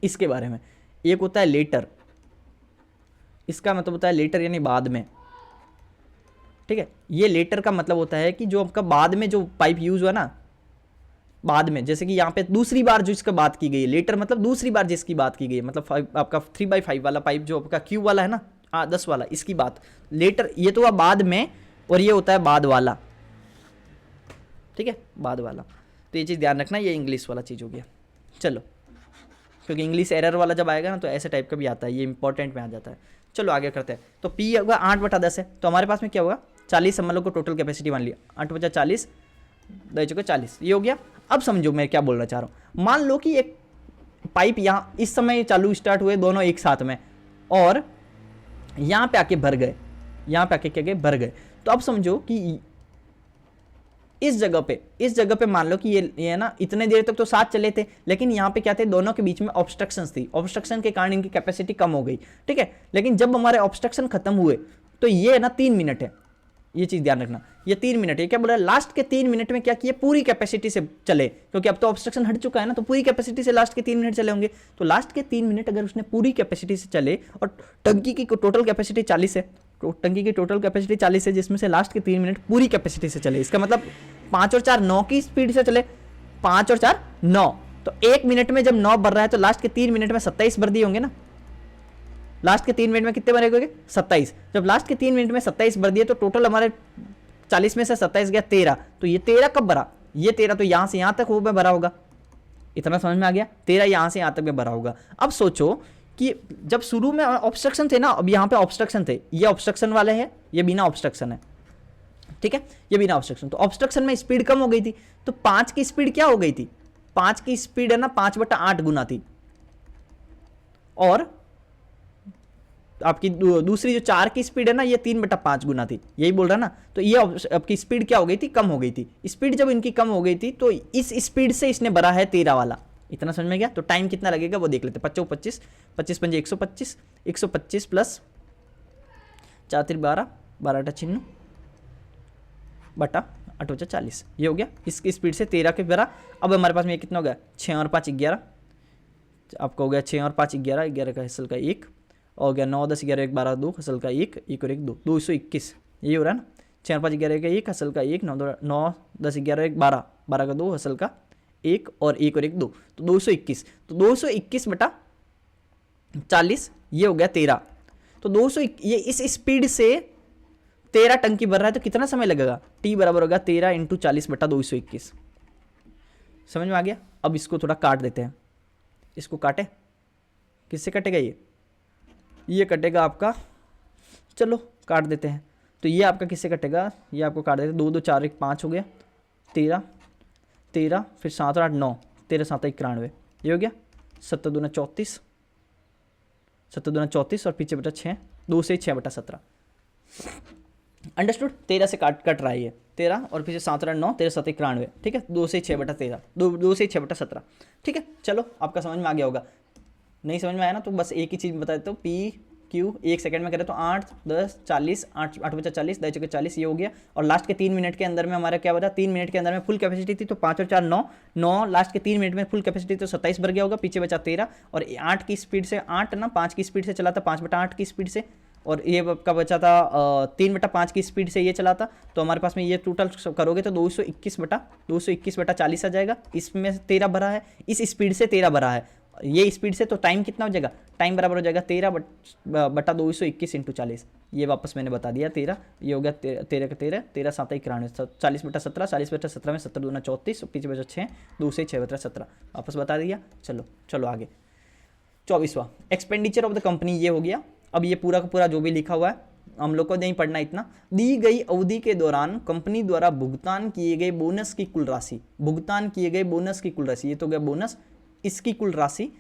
इसके बारे में। एक होता है लेटर, इसका मतलब होता है लेटर यानी बाद में, ठीक है। ये लेटर का मतलब होता है कि जो आपका बाद में जो पाइप यूज हुआ ना, बाद में, जैसे कि यहाँ पे दूसरी बार जो इसका बात की गई है, लेटर मतलब दूसरी बार जिसकी बात की गई है, मतलब आपका 3/5 वाला पाइप जो आपका क्यू वाला है ना, 10 वाला, इसकी बात लेटर, ये तो हुआ बाद में, और ये होता है बाद वाला, ठीक है, बाद वाला। तो ये चीज़ ध्यान रखना, ये इंग्लिश वाला चीज़ हो गया। चलो, क्योंकि इंग्लिश एरर वाला जब आएगा ना तो ऐसे टाइप का भी आता है, ये इंपॉर्टेंट में आ जाता है। चलो आगे करते हैं। तो पी होगा 8/10 है, तो हमारे पास में क्या होगा 40, हम लोग को टोटल कैपेसिटी मान लिया 8/40, 10⁻40, ये हो गया। अब समझो मैं क्या बोलना चाह रहा हूँ। मान लो कि एक पाइप यहाँ इस समय चालू स्टार्ट हुए दोनों एक साथ में, और यहाँ पे आके भर गए, यहाँ पे आके क्या गए, भर गए। तो अब समझो कि इस जगह पे मान लो कि ये ना इतने देर तक तो साथ चले थे, लेकिन यहाँ पे क्या थे, दोनों के बीच में ऑब्स्ट्रक्शंस थी, ऑब्स्ट्रक्शन के कारण इनकी कैपेसिटी कम हो गई, ठीक है। लेकिन जब हमारे ऑब्स्ट्रक्शन खत्म हुए तो ये ना 3 मिनट है, ये चीज ध्यान रखना, ये 3 मिनट है। क्या बोला, लास्ट के 3 मिनट में क्या किए, पूरी कैपेसिटी से चले, क्योंकि अब तो ऑब्स्ट्रक्शन हट चुका है ना, तो पूरी कैपेसिटी से लास्ट के 3 मिनट चले होंगे। तो लास्ट के 3 मिनट अगर उसने पूरी कैपेसिटी से चले, और टंकी की टोटल कैपेसिटी 40 है, तो टंकी की टोटल कैपेसिटी 40 है, जिसमें से लास्ट के 3 मिनट पूरी कैपेसिटी से चले, इसका मतलब 5 और 4 9 की स्पीड से चले, 5 और 4 9, तो 1 मिनट में जब 9 भर रहा है तो लास्ट के 3 मिनट में 27 भर दिए होंगे ना। लास्ट के 3 मिनट में कितने भरे होंगे, 27। जब लास्ट के 3 मिनट में 27 भर दिए तो टोटल हमारे 40 में से 27 गया 13, तो ये 13 कब भरा, ये 13 तो यहां से यहां तक वो भरा होगा, इतना समझ में आ गया, 13 यहां से यहां तक में भरा होगा। अब सोचो कि जब शुरू में ऑब्स्ट्रक्शन थे ना, अब यहाँ पे ऑब्स्ट्रक्शन थे, ये ऑब्स्ट्रक्शन वाले हैं, ये बिना ऑब्स्ट्रक्शन है, ठीक है, ये बिना ऑब्स्ट्रक्शन। तो ऑब्स्ट्रक्शन में स्पीड कम हो गई थी, तो 5 की स्पीड क्या हो गई थी, 5 की स्पीड है ना 5/8 गुना थी, और आपकी दूसरी जो 4 की स्पीड है ना, ये 3/5 गुना थी, यही बोल रहा ना। तो ये आपकी स्पीड क्या हो गई थी, कम हो गई थी। स्पीड जब इनकी कम हो गई थी तो इस स्पीड से इसने भरा है 13 वाला, इतना समझ में गया। तो टाइम कितना लगेगा वो देख लेते, 25 25 पंजे 125, 125 प्लस 4 3 12, 12 8 96 बटा 8/40, ये हो गया। इसकी स्पीड से 13 के भरा। अब हमारे पास में ये कितना हो गया, 6 और 5 11, आपका हो गया 6 और 5 11, 11 का हिस्सल का 1, हो गया 9 10 11 1 12 2 हसल का 1, 1 और 1 2, 221, ये हो रहा है ना। 6 और 5 11 का 1 हसल का 1, 9 10 11 1 12, 12 का 2 हसल का 1 और 1 और 1 2, तो 221, तो 221/40, ये हो गया 13। तो 200, ये इस स्पीड से 13 टंकी भर रहा है, तो कितना समय लगेगा, टी बराबर होगा 13 × 40/221, समझ में आ गया। अब इसको थोड़ा काट देते हैं, इसको काटे, किससे कटेगा, ये कटेगा आपका, चलो काट देते हैं। तो ये आपका किससे कटेगा, ये आपको काट देते हैं, 2 2 4 1 5 हो गया, 13 13, फिर 7 और 8 9, 13 7 91, ये हो गया। 7 दूना 34, 7 दूना 34 और पीछे बटा 6, 2 से 6/17, अंडरस्टूड। 13 से कट रहा है ये 13, और पीछे 7 और 8 9, 13 7 91, ठीक है, 2 से 6/13, 2 से 6/17, ठीक है। चलो आपका समझ में आ गया होगा, नहीं समझ में आया ना तो बस एक ही चीज़ बता देता हूँ, पी क्यू 1 सेकंड में करें तो 8 10 40, 8 8/40, 10 × 40, ये हो गया। और लास्ट के 3 मिनट के अंदर में हमारा क्या बचा, 3 मिनट के अंदर में फुल कैपेसिटी थी, तो 5 और 4 9 9, लास्ट के 3 मिनट में फुल कैपेसिटी तो 27 भर गया होगा, पीछे बचा 13, और 8 की स्पीड से 8 ना 5 की स्पीड से चला था, 5/8 की स्पीड से, और ये का बचा था 3/5 की स्पीड से ये चला था। तो हमारे पास में ये टोटल करोगे तो 221/40 आ जाएगा। इसमें 13 भरा है, इस स्पीड से 13 भरा है, ये स्पीड से, तो टाइम कितना हो जाएगा, टाइम बराबर हो जाएगा 13/221 × 40, ये वापस मैंने बता दिया 13, ये हो गया 13 का 13, 13 7 91, 40/17, 40/17 में 70 दूना 34, पीछे बचा 6, 2 से 6/17, वापस बता दिया। चलो आगे 24वां एक्सपेंडिचर ऑफ द कंपनी, ये हो गया। अब ये पूरा का पूरा जो भी लिखा हुआ है हम लोग को नहीं पढ़ना इतना। दी गई अवधि के दौरान कंपनी द्वारा भुगतान किए गए बोनस की कुल राशि, ये तो गया बोनस, इसकी कुल राशि,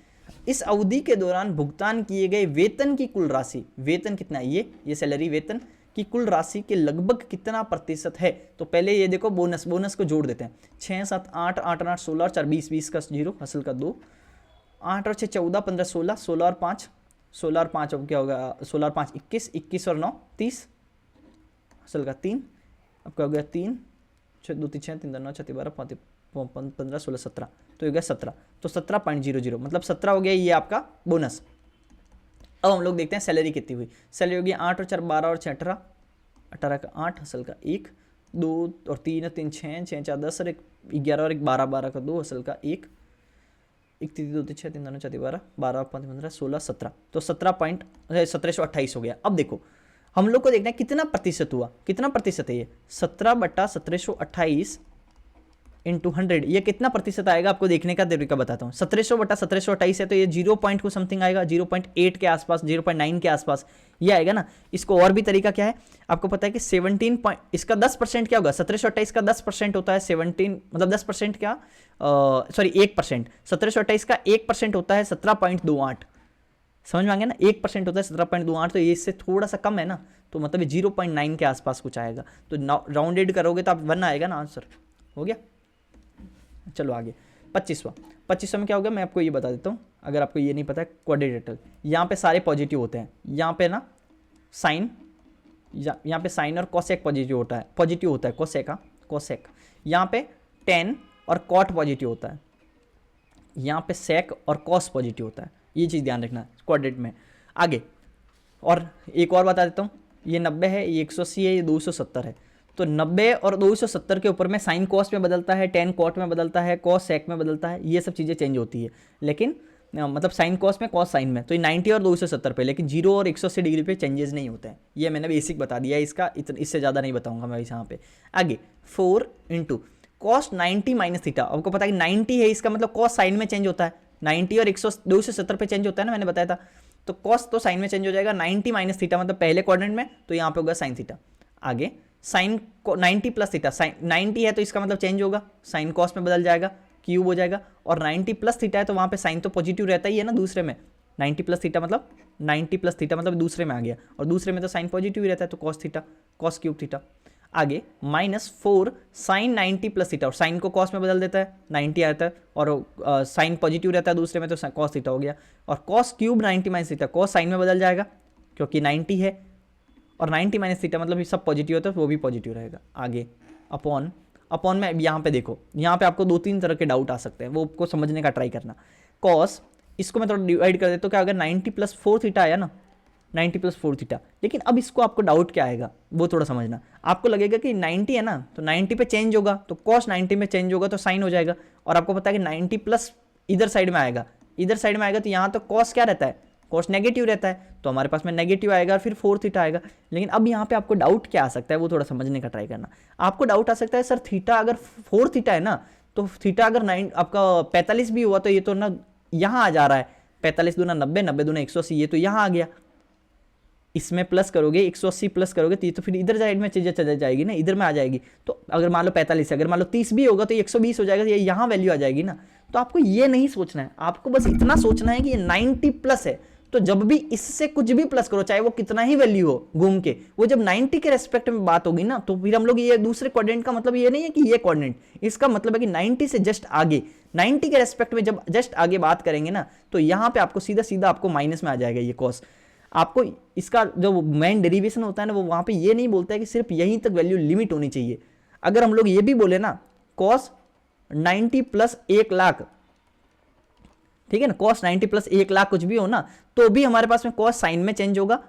इस अवधि के दौरान भुगतान किए गए वेतन की कुल राशि, वेतन कितना है, ये सैलरी वेतन की कुल राशि के लगभग कितना प्रतिशत है। तो पहले ये देखो बोनस को जोड़ देते हैं, 6 7 8 8 8 16 और 4 20, 20 का 0 हसल का 2, 8 और 6 14 15 16, 16 और 5 अब क्या होगा, 16 और 5 21, 21 और 9 30 हसल का 3, अब क्या हो गया 3 6 2 3 6 3 9 6 12 5 15 16 17, तो हो गया 17, तो 17.00 मतलब 17 हो गया ये आपका बोनस। अब हम लोग देखते हैं सैलरी कितनी हुई। सैलरी होगी 8 और 4 12 और 6 18, 18 का 8 हसल का 1, 2 और 3 और 3 6 6 4 10 और 11 और 12 12 का 2 असल का 1 1 3 2 3 6 3 2 4 12 12 5 15 16 17 तो 1728 हो गया। अब देखो हम लोग को देखना है कितना प्रतिशत हुआ, कितना प्रतिशत है ये 17/1728 इंटू 100, ये कितना प्रतिशत आएगा आपको देखने का तरीका बताता हूँ। 1700/1728 है तो ये 0 पॉइंट को समथिंग आएगा, 0.8 के आसपास, 0.9 के आसपास ये आएगा ना। इसको और भी तरीका क्या है आपको पता है कि 17 पॉइंट, इसका 10% क्या होगा, 1728 का 10% होता है 17, मतलब 10% क्या, सॉरी 1%, 1728 का 1% होता है 17.28, समझ में आ गया ना, 1% होता है 17.28, तो ये इससे थोड़ा सा कम है ना, तो मतलब ये 0.9 के आसपास कुछ आएगा। तो राउंडेड करोगे तो आप 1 आएगा ना आंसर, हो गया। चलो आगे 25वां में क्या होगा मैं आपको ये बता देता हूँ, अगर आपको ये नहीं पता है। क्वाड्रेटिकल, यहाँ पे सारे पॉजिटिव होते हैं, यहाँ पे ना साइन, यहाँ पे साइन और कोसेक पॉजिटिव होता है कोसेक, यहाँ पे टेन और कॉट पॉजिटिव होता है, यहाँ पे सेक और कॉस पॉजिटिव होता है, ये चीज़ ध्यान रखना क्वाड्रेट में। आगे और एक और बता देता हूँ, ये 90 है, ये 180 है, ये 270 है। तो 90 और 270 के ऊपर में साइन कॉस में बदलता है, टेन कॉट में बदलता है, कॉस सेक में बदलता है, ये सब चीज़ें चेंज होती है, लेकिन मतलब साइन कॉस में, कॉस साइन में, तो ये 90 और 270 पे, लेकिन 0 और 180 डिग्री पे चेंजेस नहीं होते हैं। ये मैंने बेसिक बता दिया है इसका, इससे ज़्यादा नहीं बताऊंगा मैं यहाँ पे। आगे 4 इंटू कॉस 90 माइनस थीटा, आपको पता है कि 90 है, इसका मतलब कॉस साइन में चेंज होता है, 90 और 270 पे चेंज होता है ना, मैंने बताया था। तो कॉस तो साइन में चेंज हो जाएगा, 90 माइनस थीटा मतलब पहले क्वाड्रेंट में, तो यहाँ पे होगा साइन थीटा। आगे साइन को 90 प्लस थीटा, साइन 90 है तो इसका मतलब चेंज होगा, साइन कॉस में बदल जाएगा, क्यूब हो जाएगा, और 90 प्लस थीटा है तो वहाँ पे साइन तो पॉजिटिव रहता ही है ना दूसरे में, 90 प्लस थीटा मतलब दूसरे में आ गया, और दूसरे में तो साइन पॉजिटिव ही रहता है, तो cos theta, cos cube theta. आगे -4 साइन 90 प्लस थीटा, और साइन को कॉस में बदल देता है, 90 आता है, और साइन पॉजिटिव रहता है दूसरे में, तो कॉस थीटा हो गया, और cos cube 90 minus theta, cos sine में बदल जाएगा क्योंकि 90 है, और 90 माइनस थीटा मतलब ये सब पॉजिटिव होता है तो वो भी पॉजिटिव रहेगा। आगे अपॉन में यहाँ पे देखो, यहाँ पे आपको 2-3 तरह के डाउट आ सकते हैं, वो आपको समझने का ट्राई करना। कॉस, इसको मैं थोड़ा डिवाइड कर देता हूँ, क्या अगर 90 + 4 थीटा आया ना, 90 + 4 थीटा, लेकिन अब इसको आपको डाउट क्या आएगा वो थोड़ा समझना। आपको लगेगा कि 90 है ना, तो 90 पे चेंज होगा, तो कॉस 90 में चेंज होगा तो साइन हो जाएगा, और आपको पता है कि 90 प्लस इधर साइड में आएगा, तो यहाँ तो कॉस क्या रहता है, कॉस नेगेटिव रहता है, तो हमारे पास में नेगेटिव आएगा और फिर 4 थीटा आएगा। लेकिन अब यहाँ पे आपको डाउट क्या आ सकता है वो थोड़ा समझने का ट्राई करना। आपको डाउट आ सकता है सर थीटा अगर 4 थीटा है ना, तो थीटा अगर 9 आपका 45 भी हुआ तो ये तो ना यहाँ आ जा रहा है, 45 दूना 90, 90 दूना 180, ये तो यहाँ आ गया, इसमें प्लस करोगे 180 प्लस करोगे तो ये तो फिर इधर साइड में चीज़ें चल जाएगी ना, इधर में आ जाएगी। तो अगर मान लो 45 है, अगर मान लो 30 भी होगा तो ये 120 हो जाएगा, तो ये यहाँ वैल्यू आ जाएगी ना। तो आपको ये नहीं सोचना है, आपको बस इतना सोचना है कि ये 90 प्लस है, तो जब भी इससे कुछ भी प्लस करो चाहे वो कितना ही वैल्यू हो घूम के, वो जब 90 के रेस्पेक्ट में बात होगी ना, तो फिर हम लोग ये दूसरे क्वाड्रेंट का मतलब ये नहीं है कि ये क्वाड्रेंट, इसका मतलब है कि 90 से जस्ट आगे, 90 के रेस्पेक्ट में जब जस्ट आगे बात करेंगे ना, तो यहाँ पे आपको सीधा सीधा आपको माइनस में आ जाएगा ये कॉस। आपको इसका जो मेन डेरिवेशन होता है ना, वो वहाँ पे ये नहीं बोलता है कि सिर्फ यहीं तक वैल्यू लिमिट होनी चाहिए। अगर हम लोग ये भी बोले ना कॉस 90 + 1 लाख, ठीक है ना, कॉस 90 + 1 लाख कुछ भी हो ना, तो भी हमारे पास में कॉस साइन में चेंज होगा,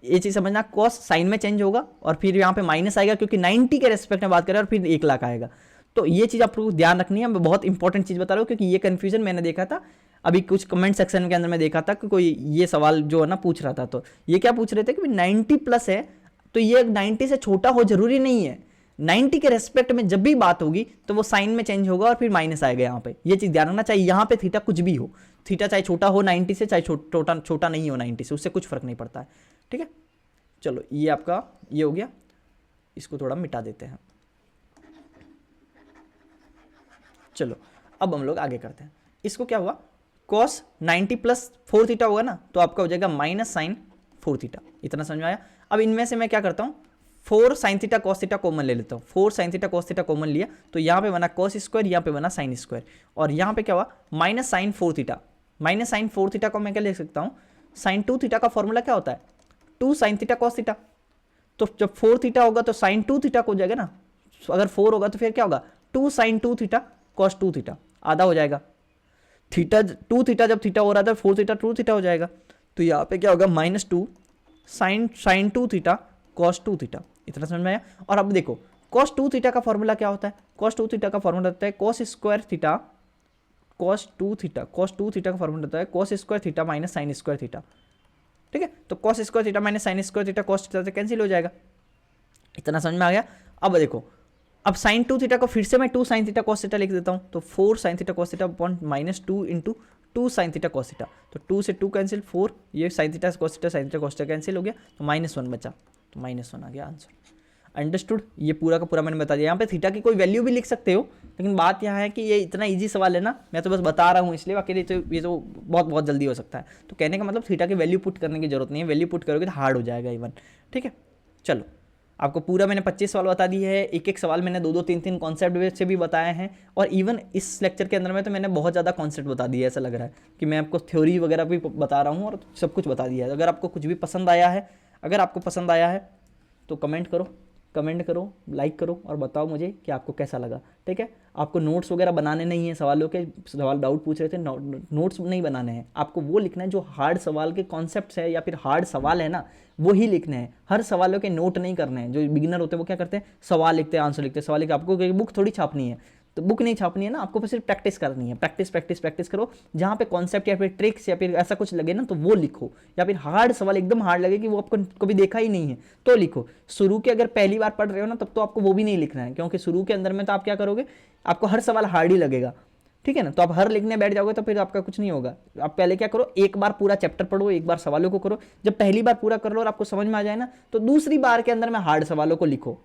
ये चीज समझना, कॉस साइन में चेंज होगा और फिर यहाँ पे माइनस आएगा क्योंकि 90 के रेस्पेक्ट में बात करें, और फिर 1 लाख आएगा। तो ये चीज आपको ध्यान रखनी है, मैं बहुत इंपॉर्टेंट चीज बता रहा हूँ क्योंकि ये कंफ्यूजन मैंने देखा था अभी कुछ कमेंट सेक्शन के अंदर में देखा था कि कोई ये सवाल जो है ना पूछ रहा था। तो ये क्या पूछ रहे थे कि 90 प्लस है तो ये 90 से छोटा हो जरूरी नहीं है, 90 के रेस्पेक्ट में जब भी बात होगी तो वो साइन में चेंज होगा और फिर माइनस आएगा यहाँ पे। ये चीज ध्यान रखना चाहिए, यहाँ पे थीटा कुछ भी हो, थीटा चाहे छोटा हो 90 से, चाहे छोटा नहीं हो 90 से, उससे कुछ फर्क नहीं पड़ता है। ठीक है, चलो ये आपका ये हो गया, इसको थोड़ा मिटा देते हैं। चलो अब हम लोग आगे करते हैं। इसको क्या हुआ, कॉस 90 + 4 थीटा होगा ना, तो आपका हो जाएगा माइनस साइन 4 थीटा। इतना समझ में आया। अब इनमें से मैं क्या करता हूँ, 4 sine theta cos theta common ले लेता हूँ। 4 sine theta cos theta common लिया तो यहाँ पे बना कॉस स्क्वायर, यहाँ पे बना साइन स्क्वायर, और यहाँ पे क्या हुआ minus sine 4 theta. Minus sine 4 theta को मैं क्या लिख सकता हूँ, साइन 2 थीटा का फॉर्मूला क्या होता है 2 साइन थीटा कॉस थीटा। तो जब 4 थीटा होगा तो साइन 2 थीटा को हो जाएगा ना, अगर 4 होगा तो फिर क्या होगा 2 साइन 2 थीटा कॉस 2 थीटा, आधा हो जाएगा। थीटा 2 थीटा जब थीटा हो रहा था 4 थीटा 2 थीटा हो जाएगा। तो यहाँ पे क्या होगा -2 साइन 2 थीटा कॉस 2 थीटा। इतना समझ में आया। और अब देखो cos 2 थीटा का फॉर्मूला क्या होता है? cos 2 थीटा का फॉर्मूला होता है cos square theta, cos 2 theta का फॉर्मूला होता है cos square theta minus sign square theta. ठीक है, तो cos square theta minus sign square theta cos theta से कैंसिल हो जाएगा। इतना समझ में आ गया? अब देखो, अब साइन 2 थीटा को फिर से मैं 2 साइन थीटा cos थीटा लिख देता हूँ, तो 4 sine theta cos theta upon minus 2 into 2 sine theta cos theta, तो 2 से 2 कैंसिल, 4 ये sine theta cos theta cancel हो गया, तो -1 बचा, तो -1 आ गया आंसर। अंडरस्टूड? ये पूरा का पूरा मैंने बता दिया। यहाँ पे थीटा की कोई वैल्यू भी लिख सकते हो, लेकिन बात यहाँ है कि ये इतना इजी सवाल है ना, मैं तो बस बता रहा हूँ इसलिए, बाकी तो ये तो बहुत बहुत जल्दी हो सकता है। तो कहने का मतलब थीटा की वैल्यू पुट करने की जरूरत नहीं है, वैल्यू पुट करोगे तो हार्ड हो जाएगा इवन। ठीक है, चलो आपको पूरा मैंने 25 सवाल बता दिए हैं, एक एक सवाल मैंने 2-2 3-3 कॉन्सेप्ट बेस से भी बताए हैं, और इवन इस लेक्चर के अंदर में तो मैंने बहुत ज़्यादा कॉन्सेप्ट बता दिया है। ऐसा लग रहा है कि मैं आपको थ्योरी वगैरह भी बता रहा हूँ और सब कुछ बता दिया है। अगर आपको कुछ भी पसंद आया है, तो कमेंट करो, लाइक करो और बताओ मुझे कि आपको कैसा लगा। ठीक है, आपको नोट्स वगैरह बनाने नहीं है, सवालों के सवाल डाउट पूछ रहे थे, नोट्स नहीं बनाने हैं, आपको वो लिखना है जो हार्ड सवाल के कॉन्सेप्ट्स है या फिर हार्ड सवाल है ना, वो ही लिखने हैं। हर सवालों के नोट नहीं करने हैं। जो बिगिनर होते हैं वो क्या करते हैं, सवाल लिखते हैं, आंसर लिखते हैं, सवाल लिखते हैं। आपको बुक थोड़ी छापनी है, तो बुक नहीं छापनी है ना, आपको सिर्फ प्रैक्टिस करनी है। प्रैक्टिस करो। जहाँ पे कॉन्सेप्ट या फिर ट्रिक्स या फिर ऐसा कुछ लगे ना, तो वो लिखो, या फिर हार्ड सवाल एकदम हार्ड लगे कि वो आपको कभी देखा ही नहीं है तो लिखो। शुरू के अगर पहली बार पढ़ रहे हो ना, तब तो आपको वो भी नहीं लिखना है, क्योंकि शुरू के अंदर में तो आप क्या करोगे, आपको हर सवाल हार्ड ही लगेगा। ठीक है ना, तो आप हर लिखने बैठ जाओगे तो फिर आपका कुछ नहीं होगा। आप पहले क्या करो, एक बार पूरा चैप्टर पढ़ो, एक बार सवालों को करो। जब पहली बार पूरा कर लो और आपको समझ में आ जाए ना, तो दूसरी बार के अंदर में हार्ड सवालों को लिखो।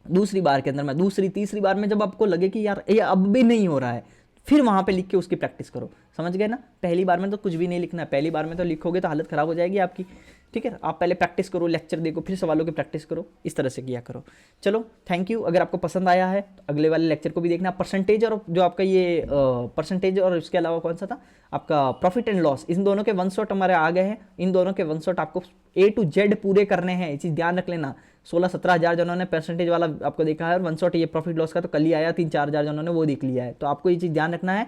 दूसरी बार के अंदर में, दूसरी तीसरी बार में जब आपको लगे कि यार ये अब भी नहीं हो रहा है, फिर वहां पे लिख के उसकी प्रैक्टिस करो। समझ गए ना? पहली बार में तो कुछ भी नहीं लिखना है, पहली बार में तो लिखोगे तो हालत खराब हो जाएगी आपकी। ठीक है, आप पहले प्रैक्टिस करो, लेक्चर देखो, फिर सवालों की प्रैक्टिस करो, इस तरह से किया करो। चलो, थैंक यू। अगर आपको पसंद आया है तो अगले वाले लेक्चर को भी देखना। परसेंटेज और जो आपका ये परसेंटेज और इसके अलावा कौन सा था आपका, प्रॉफिट एंड लॉस, इन दोनों के 1 शॉट हमारे आ गए हैं। इन दोनों के 1 शॉट आपको A to Z पूरे करने हैं, ये चीज़ ध्यान रख लेना। 16-17 हज़ार जिन्होंने परसेंटेज वाला आपको देखा है, और 1 शॉट ये प्रॉफिट लॉस का तो कल ही आया, 3-4 हज़ार जिन्होंने वो देख लिया है। तो आपको ये चीज़ ध्यान रखना है,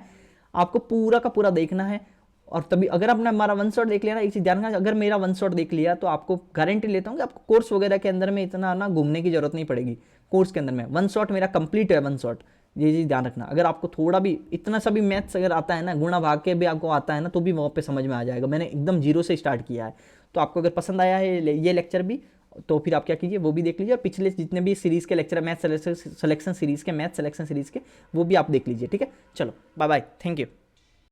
आपको पूरा का पूरा देखना है। और तभी अगर आपने हमारा 1 शॉट देख लिया ना, एक चीज़ ध्यान रखना, अगर मेरा 1 शॉट देख लिया तो आपको गारंटी लेता हूँ कि आपको कोर्स वगैरह के अंदर में इतना ना घूमने की जरूरत नहीं पड़ेगी। कोर्स के अंदर में 1 शॉट मेरा कंप्लीट है, 1 शॉट। ये चीज़ ध्यान रखना। अगर आपको थोड़ा भी इतना सा भी मैथ्स अगर आता है ना, गुणा भाग के भी आपको आता है ना, तो भी वहाँ पे समझ में आ जाएगा। मैंने एकदम जीरो से स्टार्ट किया है। तो आपको अगर पसंद आया है ये लेक्चर भी, तो फिर आप क्या कीजिए, वो भी देख लीजिए, और पिछले जितने भी सीरीज़ के लेक्चर है, मैथ सिलेक्शन सीरीज़ के, वो भी आप देख लीजिए। ठीक है, चलो बाय बाय, थैंक यू।